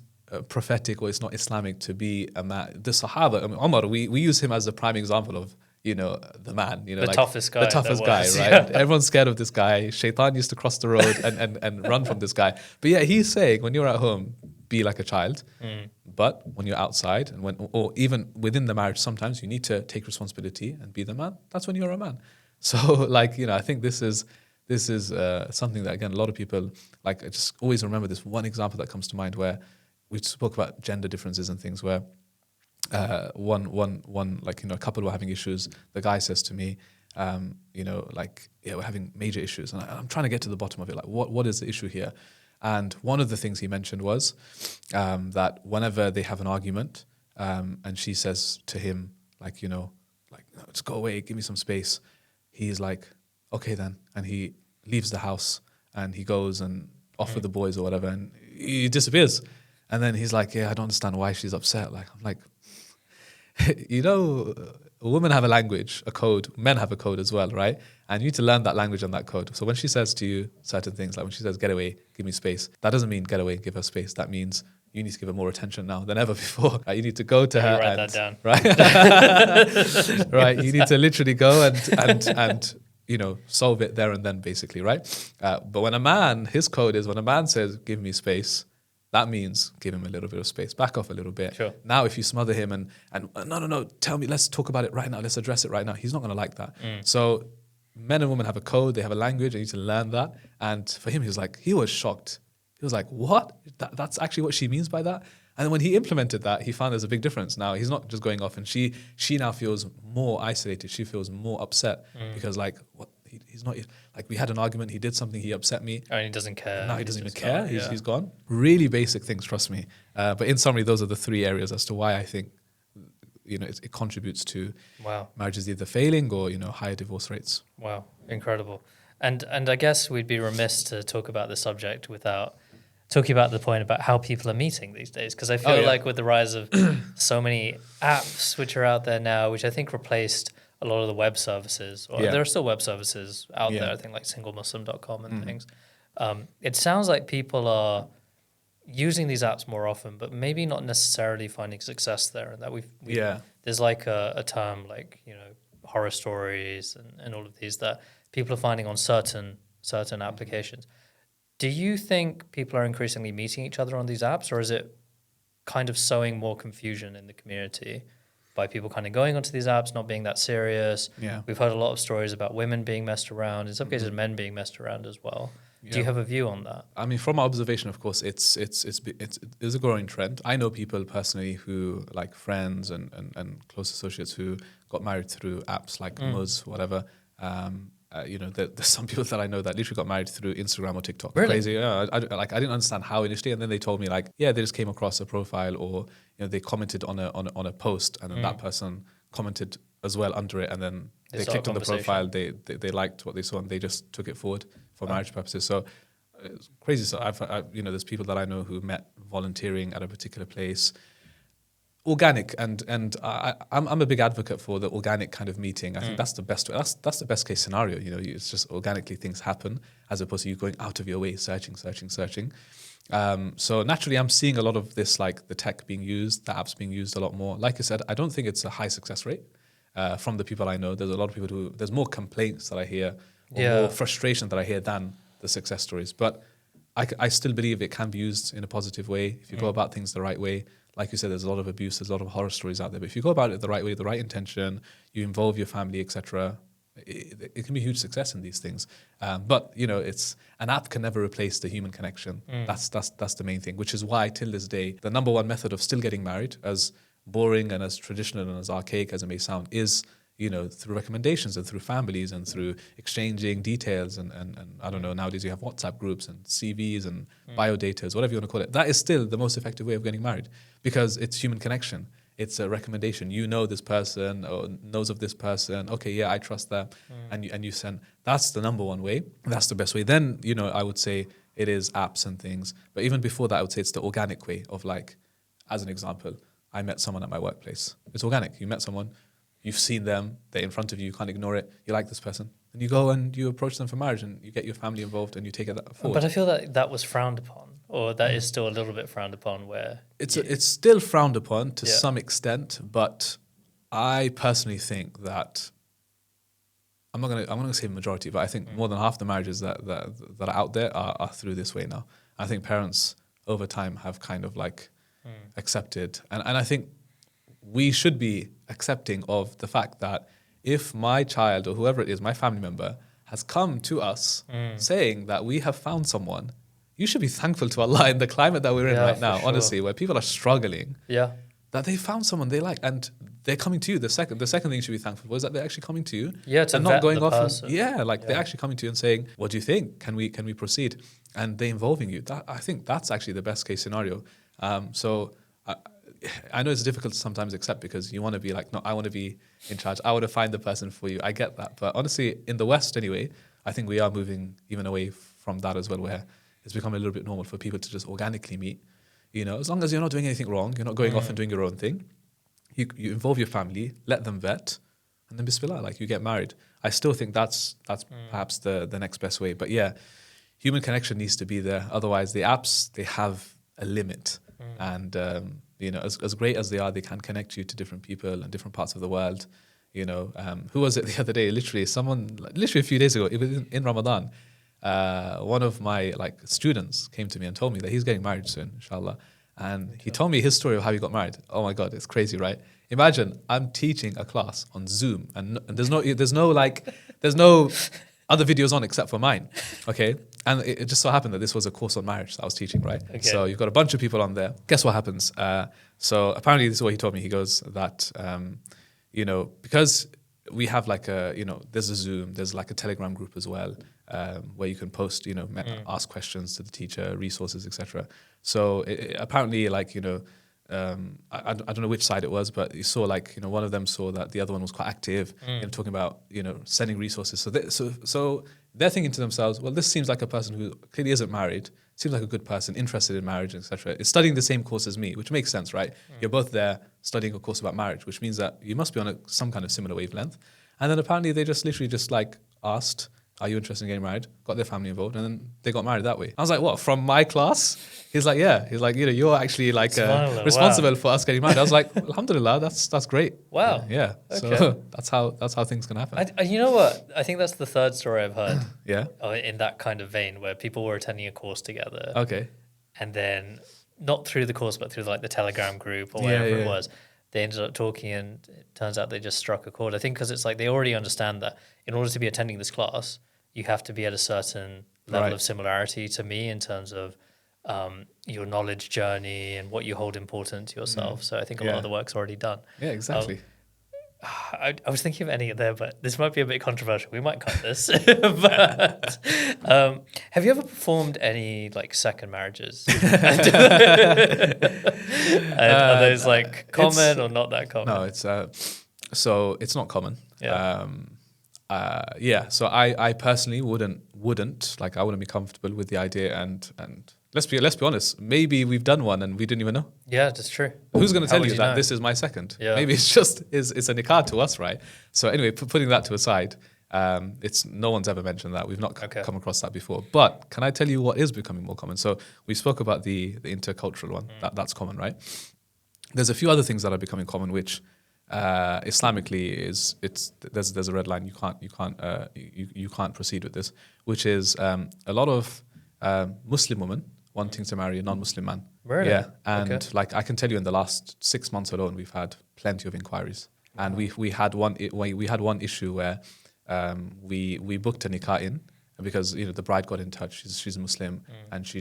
prophetic or it's not Islamic to be a man. The Sahaba, I mean, Umar, we use him as a prime example of, the man, the toughest guy. The toughest guy, right? Yeah. Everyone's scared of this guy. Shaitan used to cross the road and run from this guy. But yeah, he's saying when you're at home, be like a child. But when you're outside or even within the marriage, sometimes you need to take responsibility and be the man. That's when you're a man. So I think this is something that, again, a lot of people, I just always remember this one example that comes to mind where we spoke about gender differences and things where a couple were having issues. The guy says to me, we're having major issues. And I'm trying to get to the bottom of it. Like, what is the issue here? And one of the things he mentioned was that whenever they have an argument and she says to him, no, just go away, give me some space. He's like, okay then. And he leaves the house and he goes and off with the boys or whatever and he disappears. And then he's like, yeah, I don't understand why she's upset. I'm like, women have a language, a code. Men have a code as well, right? And you need to learn that language and that code. So when she says to you certain things, like when she says, get away, give me space, that doesn't mean get away, give her space. That means you need to give her more attention now than ever before. Right? You need to go to her. Write that down. Right? Right. You need to literally go and solve it there and then, basically, right? But when a man, his code is when a man says, give me space, that means give him a little bit of space, back off a little bit. Sure. Now, if you smother him and no, tell me, let's talk about it right now, let's address it right now, he's not going to like that. So men and women have a code, they have a language, they need to learn that. And for him, he was shocked. He was like, what? That's actually what she means by that? And then when he implemented that, he found there's a big difference. Now, he's not just going off and she now feels more isolated. She feels more upset because what? He's not, we had an argument, he did something, he upset me. And he doesn't care. Now he doesn't even care, he's gone. Really basic things, trust me. But in summary, those are the three areas as to why I think, it contributes to marriages either failing or, higher divorce rates. Wow, incredible. And I guess we'd be remiss to talk about the subject without talking about the point about how people are meeting these days. Because I feel like with the rise of so many apps which are out there now, which I think replaced a lot of the web services, or there are still web services out there, I think like singlemuslim.com and things. It sounds like people are using these apps more often, but maybe not necessarily finding success there. And that there's a term horror stories and all of these that people are finding on certain applications. Do you think people are increasingly meeting each other on these apps, or is it kind of sowing more confusion in the community by people kind of going onto these apps, not being that serious? Yeah. We've heard a lot of stories about women being messed around, in some cases men being messed around as well. Yeah. Do you have a view on that? I mean, from my observation, of course, it's a growing trend. I know people personally who, like friends and close associates who got married through apps like Muzz, whatever. There's some people that I know that literally got married through Instagram or TikTok. Really? Crazy. Yeah, I didn't understand how initially, and then they told me they just came across a profile, or they commented on a post, and then that person commented as well under it, and then they clicked on the profile, they liked what they saw, and they just took it forward for marriage purposes. So it's crazy. So I've there's people that I know who met volunteering at a particular place. Organic, and I'm a big advocate for the organic kind of meeting. I think that's the best. That's the best case scenario. It's just organically things happen as opposed to you going out of your way searching. So naturally, I'm seeing a lot of this, like the tech being used, the apps being used a lot more. Like I said, I don't think it's a high success rate from the people I know. There's a lot of people there's more complaints that I hear, or more frustration that I hear than the success stories. But I still believe it can be used in a positive way if you go about things the right way. Like you said, there's a lot of abuse, there's a lot of horror stories out there. But if you go about it the right way, the right intention, you involve your family, etc., it can be a huge success in these things. But it's an app can never replace the human connection. That's the main thing. Which is why till this day, the number one method of still getting married, as boring and as traditional and as archaic as it may sound, is through recommendations and through families and through exchanging details and I don't know, nowadays you have WhatsApp groups and CVs and biodatas, whatever you want to call it. That is still the most effective way of getting married because it's human connection. It's a recommendation. You know this person or knows of this person. Okay, yeah, I trust them. And you send. That's the number one way. That's the best way. Then, I would say it is apps and things. But even before that, I would say it's the organic way of as an example, I met someone at my workplace. It's organic. You met someone. You've seen them, they're in front of you, you can't ignore it, you like this person. And you go and you approach them for marriage and you get your family involved and you take it forward. But I feel that was frowned upon or that is still a little bit frowned upon? Where it's still frowned upon to Yeah. some extent, but I personally think that I'm not gonna say majority, but I think more than half the marriages that are out there are through this way now. I think parents over time have kind of like accepted, and I think we should be accepting of the fact that if my child or whoever it is, my family member, has come to us saying that we have found someone, you should be thankful to Allah in the climate that we're in Yeah, right for now, sure. honestly, where people are struggling, Yeah. that they found someone they like and they're coming to you. The second thing you should be thankful for is that they're actually coming to you. Yeah, to and vet not going the off. person. They're actually coming to you and saying, "What do you think? Can we proceed?" And they involving you. That, I think that's actually the best case scenario. So I know it's difficult to sometimes accept because you want to be like, no, I want to be in charge. I want to find the person for you. I get that, but honestly, in the West anyway, I think we are moving even away from that as well, where it's become a little bit normal for people to just organically meet. You know, as long as you're not doing anything wrong, you're not going off and doing your own thing. You involve your family, let them vet, and then bismillah, like you get married. I still think that's perhaps the next best way. But yeah, human connection needs to be there. Otherwise, the apps, they have a limit. And, you know, as great as they are, they can connect you to different people in different parts of the world. You know, who was it the other day? Literally a few days ago, it was in Ramadan. One of my like students came to me and told me that he's getting married soon, inshallah. And he told me his story of how he got married. Oh my God, it's crazy, right? Imagine I'm teaching a class on Zoom and there's no other videos on except for mine, okay? And it just so happened that this was a course on marriage that I was teaching, right? Okay. So you've got a bunch of people on there. Guess what happens? So apparently this is what he told me. He goes that, you know, because we have like there's a Zoom, there's like a Telegram group as well, where you can post, you know, ask questions to the teacher, resources, etc. So apparently, like, you know, I don't know which side it was, but you saw like, you know, one of them saw that the other one was quite active in talking about, you know, sending resources. So they're thinking to themselves, well, this seems like a person who clearly isn't married, seems like a good person, interested in marriage, etc. Is studying the same course as me, which makes sense, right? You're both there studying a course about marriage, which means that you must be on some kind of similar wavelength. And then apparently they just literally just like asked, are you interested in getting married? Got their family involved, and then they got married that way. I was like, what, from my class? He's like, yeah. He's like, you know, you're actually like responsible for us getting married. I was like, alhamdulillah, that's great. Wow. Yeah. Okay. So that's how things can happen. You know what? I think that's the third story I've heard Yeah. in that kind of vein where people were attending a course together. Okay. And then not through the course, but through like the Telegram group or whatever it was, they ended up talking and it turns out they just struck a chord. I think because it's like they already understand that in order to be attending this class, you have to be at a certain level of similarity to me in terms of your knowledge journey and what you hold important to yourself. So I think a lot of the work's already done. Yeah, exactly. I was thinking of ending it there, but this might be a bit controversial. We might cut this. But have you ever performed any like second marriages? And are those like common or not that common? No, it's so it's not common. Yeah. So I personally wouldn't like, I wouldn't be comfortable with the idea, and let's be honest, maybe we've done one and we didn't even know. Yeah, that's true. Who's going to tell would you you that know? this is my second? Yeah. Maybe it's just it's a Nikkah to us, right? So anyway, putting that to aside, it's no one's ever mentioned that. We've not come across that before. But can I tell you what is becoming more common? So we spoke about the intercultural one. That's common, right? There's a few other things that are becoming common, which Islamically there's a red line. You can't proceed with this, which is a lot of Muslim women wanting to marry a non-Muslim man. Really? Yeah, and like I can tell you, in the last 6 months alone, we've had plenty of inquiries, and we had one issue where we booked a Nikkah in because, you know, the bride got in touch. She's a Muslim, and she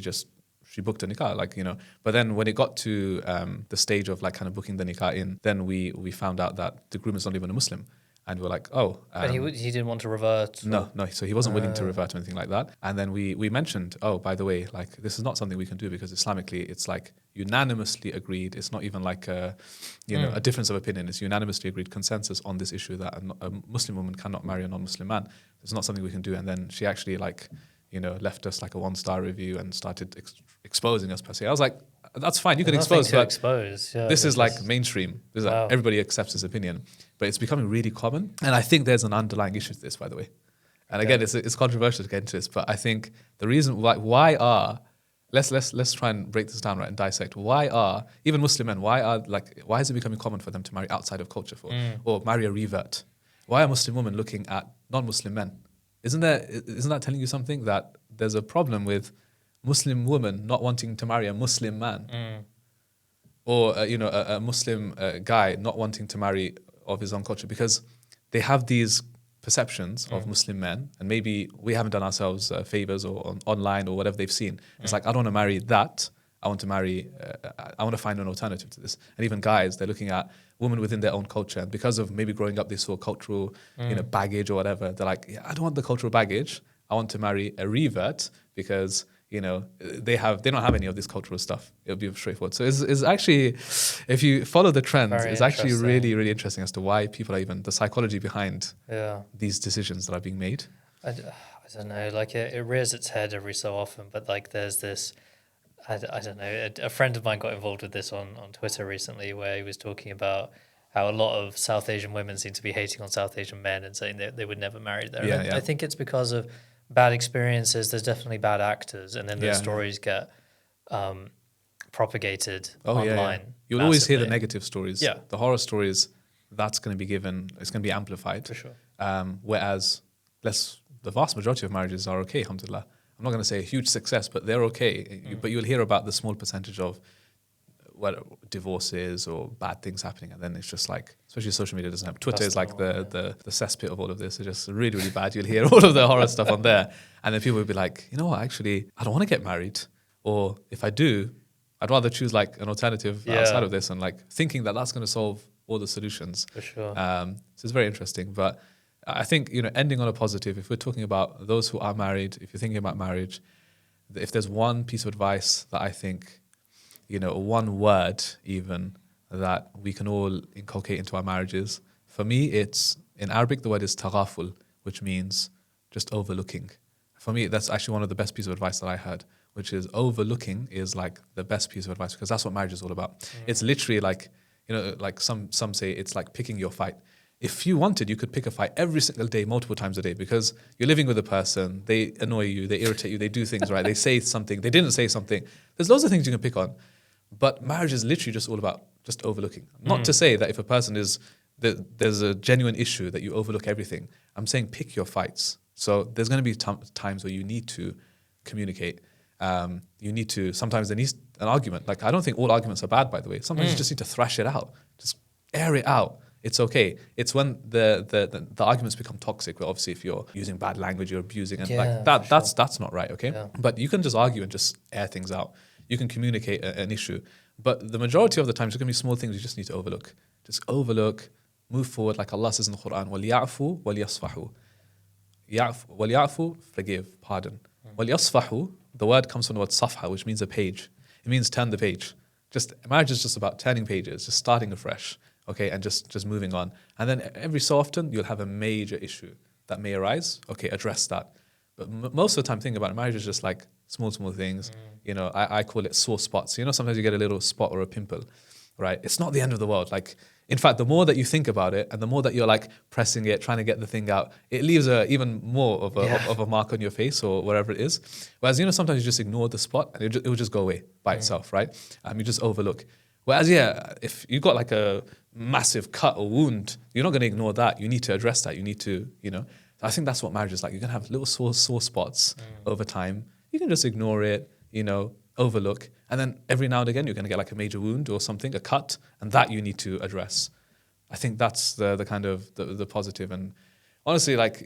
booked a Nikkah, like, you know. But then when it got to the stage of like kind of booking the Nikkah in, then we found out that the groom is not even a Muslim. And we're like, oh. But he didn't want to revert? No. So he wasn't willing to revert to anything like that. And then we mentioned, oh, by the way, like, this is not something we can do because Islamically it's like unanimously agreed. It's not even like a difference of opinion. It's unanimously agreed consensus on this issue that a Muslim woman cannot marry a non-Muslim man. It's not something we can do. And then she actually, like, you know, left us like a 1-star review and started exposing us per se. I was like, that's fine, you can expose, but this is like mainstream. This is like, everybody accepts this opinion, but it's becoming really common. And I think there's an underlying issue to this, by the way. And again, it's controversial to get into this, but I think the reason why are let's try and break this down, right, and dissect. Why are even Muslim men? Why is it becoming common for them to marry outside of culture or marry a revert? Why are Muslim women looking at non-Muslim men? Isn't that telling you something, that there's a problem with Muslim women not wanting to marry a Muslim man, or a Muslim guy not wanting to marry of his own culture, because they have these perceptions of Muslim men, and maybe we haven't done ourselves favors or online or whatever they've seen. It's like, I don't want to marry that. I want to find an alternative to this. And even guys, they're looking at women within their own culture, and because of maybe growing up, they saw cultural, baggage or whatever. They're like, yeah, I don't want the cultural baggage. I want to marry a revert because they don't have any of this cultural stuff. It'll be straightforward. So it's actually, if you follow the trends, it's actually really, really interesting as to why people are even, the psychology behind these decisions that are being made. I don't know, like it rears its head every so often, but like there's this, I don't know, a friend of mine got involved with this on Twitter recently, where he was talking about how a lot of South Asian women seem to be hating on South Asian men and saying they would never marry there. Yeah, I think it's because of bad experiences. There's definitely bad actors, and then those stories get propagated online. You'll always hear the negative stories. Yeah. The horror stories, that's going to be given, it's going to be amplified. For sure. Whereas the vast majority of marriages are okay, alhamdulillah. I'm not going to say a huge success, but they're okay. But you'll hear about the small percentage of divorces or bad things happening, and then it's just like, especially social media doesn't have. Twitter is like the cesspit of all of this. It's just really, really bad. You'll hear all of the horror stuff on there, and then people will be like, you know what, actually, I don't want to get married, or if I do, I'd rather choose like an alternative outside of this, and like thinking that that's going to solve all the solutions. For sure. So it's very interesting, but I think, ending on a positive, if we're talking about those who are married, if you're thinking about marriage, if there's one piece of advice that I think, one word even that we can all inculcate into our marriages, for me, it's, in Arabic, the word is taghaful, which means just overlooking. For me, that's actually one of the best pieces of advice that I heard, which is overlooking is like the best piece of advice, because that's what marriage is all about. It's literally like, like some say it's like picking your fight. If you wanted, you could pick a fight every single day, multiple times a day, because you're living with a person, they annoy you, they irritate you, they do things, right? They say something, they didn't say something. There's loads of things you can pick on. But marriage is literally just all about just overlooking. Not to say that if a person there's a genuine issue that you overlook everything. I'm saying pick your fights. So there's going to be times where you need to communicate. Sometimes there needs an argument. Like, I don't think all arguments are bad, by the way. Sometimes you just need to thrash it out. Just air it out. It's okay. It's when the arguments become toxic. Well, obviously, if you're using bad language, you're abusing, and like that. That's not right. Okay. Yeah. But you can just argue and just air things out. You can communicate an issue, but the majority of the time, it's going to be small things you just need to overlook. Just overlook, move forward, like Allah says in the Quran. وَلْيَعْفُوا وَلْيَصْفَحُوا. وَلْيَعْفُوا, forgive, pardon. وَلْيَصْفَحُوا, the word comes from the word safha, which means a page. It means turn the page. Marriage is just about turning pages, just starting afresh. Okay, and just moving on. And then every so often, you'll have a major issue that may arise. Okay, address that. But most of the time, thinking about marriage is just like small things. I call it sore spots. Sometimes you get a little spot or a pimple, right? It's not the end of the world. Like, in fact, the more that you think about it and the more that you're like pressing it, trying to get the thing out, it leaves even more of a mark on your face or wherever it is. Whereas, sometimes you just ignore the spot and it will just go away by itself, right? You just overlook. Whereas, if you've got like a massive cut or wound, you're not going to ignore that. You need to address that. You need to, I think that's what marriage is like. You're going to have little sore spots over time. You can just ignore it, overlook. And then every now and again, you're going to get like a major wound or something, a cut, and that you need to address. I think that's the kind of the positive. And honestly, like,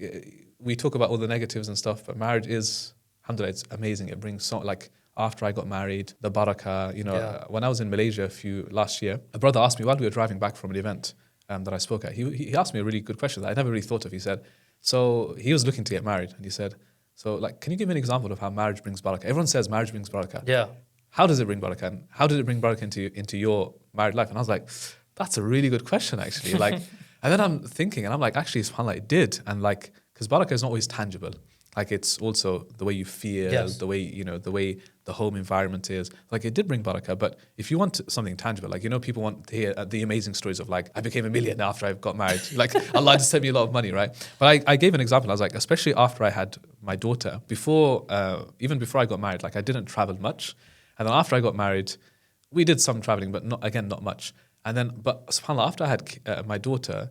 we talk about all the negatives and stuff, but marriage is, alhamdulillah, it's amazing. It brings so, like, after I got married, the Barakah, when I was in Malaysia last year, a brother asked me while we were driving back from an event that I spoke at, he asked me a really good question that I never really thought of. He said, so he was looking to get married, and he said, so, like, can you give me an example of how marriage brings barakah? Everyone says marriage brings barakah. Yeah. How does it bring barakah? And how did it bring barakah into your married life? And I was like, that's a really good question, actually. Like, and then I'm thinking, and I'm like, actually, subhanAllah, it did. And like, because barakah is not always tangible. Like it's also the way you feel, Yes. the way the home environment is. Like it did bring barakah, but if you want something tangible, like, people want to hear the amazing stories of like, I became a millionaire after I got married. Like Allah just sent me a lot of money, right? But I gave an example. I was like, especially after I had my daughter, even before I got married, like I didn't travel much. And then after I got married, we did some traveling, but not much. And then, but subhanAllah, after I had my daughter,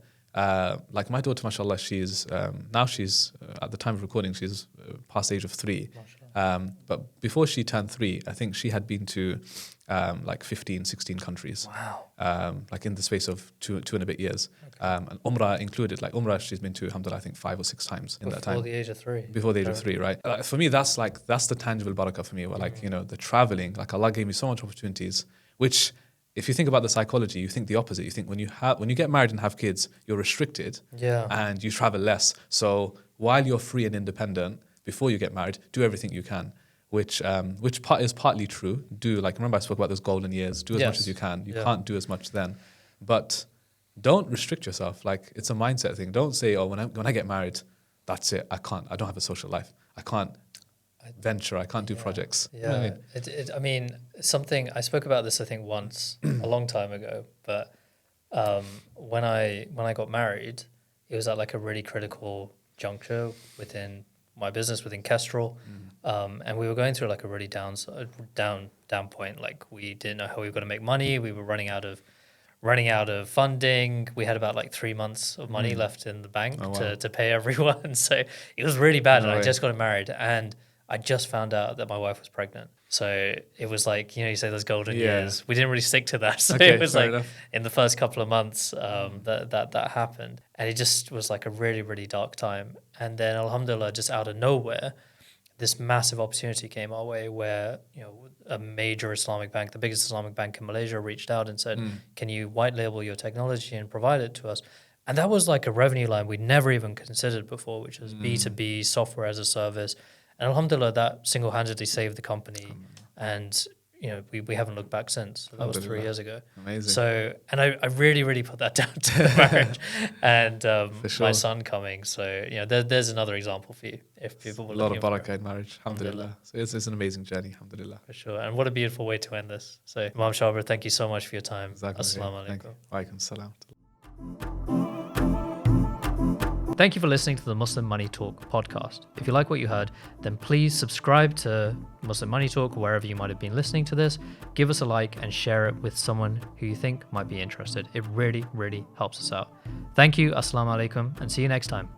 like my daughter, mashallah, she's now at the time of recording, she's past the age of 3. But before she turned 3, I think she had been to like 15, 16 countries. Wow. Like in the space of two and a bit years. And Umrah included. Like Umrah, she's been to, alhamdulillah, I think 5 or 6 times in that time. Before the age of 3. Before the age of 3, right? For me, that's the tangible barakah for me. Where like, the traveling, like Allah gave me so much opportunities, which if you think about the psychology, you think the opposite. You think when you get married and have kids, you're restricted and you travel less. So while you're free and independent, before you get married, do everything you can, which is partly true. Remember I spoke about those golden years. Do as much as you can. You can't do as much then, but don't restrict yourself. Like it's a mindset thing. Don't say, oh, when I get married, that's it. I don't have a social life. I can't venture. I can't do projects. Yeah. You know what I mean, something I spoke about this I think once a long time ago, but when I got married, it was at like a really critical juncture within my business, within Kestrl, and we were going through like a really down point. Like we didn't know how we were going to make money. We were running out of funding. We had about like 3 months of money left in the bank to pay everyone. So it was really bad. I just got married and I just found out that my wife was pregnant. So it was like, you say those golden years. We didn't really stick to that. So it was like in the first couple of months that happened. And it just was like a really, really dark time. And then alhamdulillah, just out of nowhere, this massive opportunity came our way where, a major Islamic bank, the biggest Islamic bank in Malaysia, reached out and said, can you white label your technology and provide it to us? And that was like a revenue line we'd never even considered before, which was B2B, software as a service. And alhamdulillah, that single-handedly saved the company. And, we haven't looked back since. So that was 3 years ago. Amazing. So, and I really, really put that down to the marriage and my son coming. So, there's another example for you if people were looking for a lot of barakah in marriage. Alhamdulillah. So it's an amazing journey. Alhamdulillah. For sure. And what a beautiful way to end this. So, Imam Shabbir, thank you so much for your time. Exactly. Assalamu alaikum. Wa alaikum salam. Thank you for listening to the Muslim Money Talk podcast. If you like what you heard, then please subscribe to Muslim Money Talk wherever you might have been listening to this. Give us a like and share it with someone who you think might be interested. It really, really helps us out. Thank you. Assalamu alaikum and see you next time.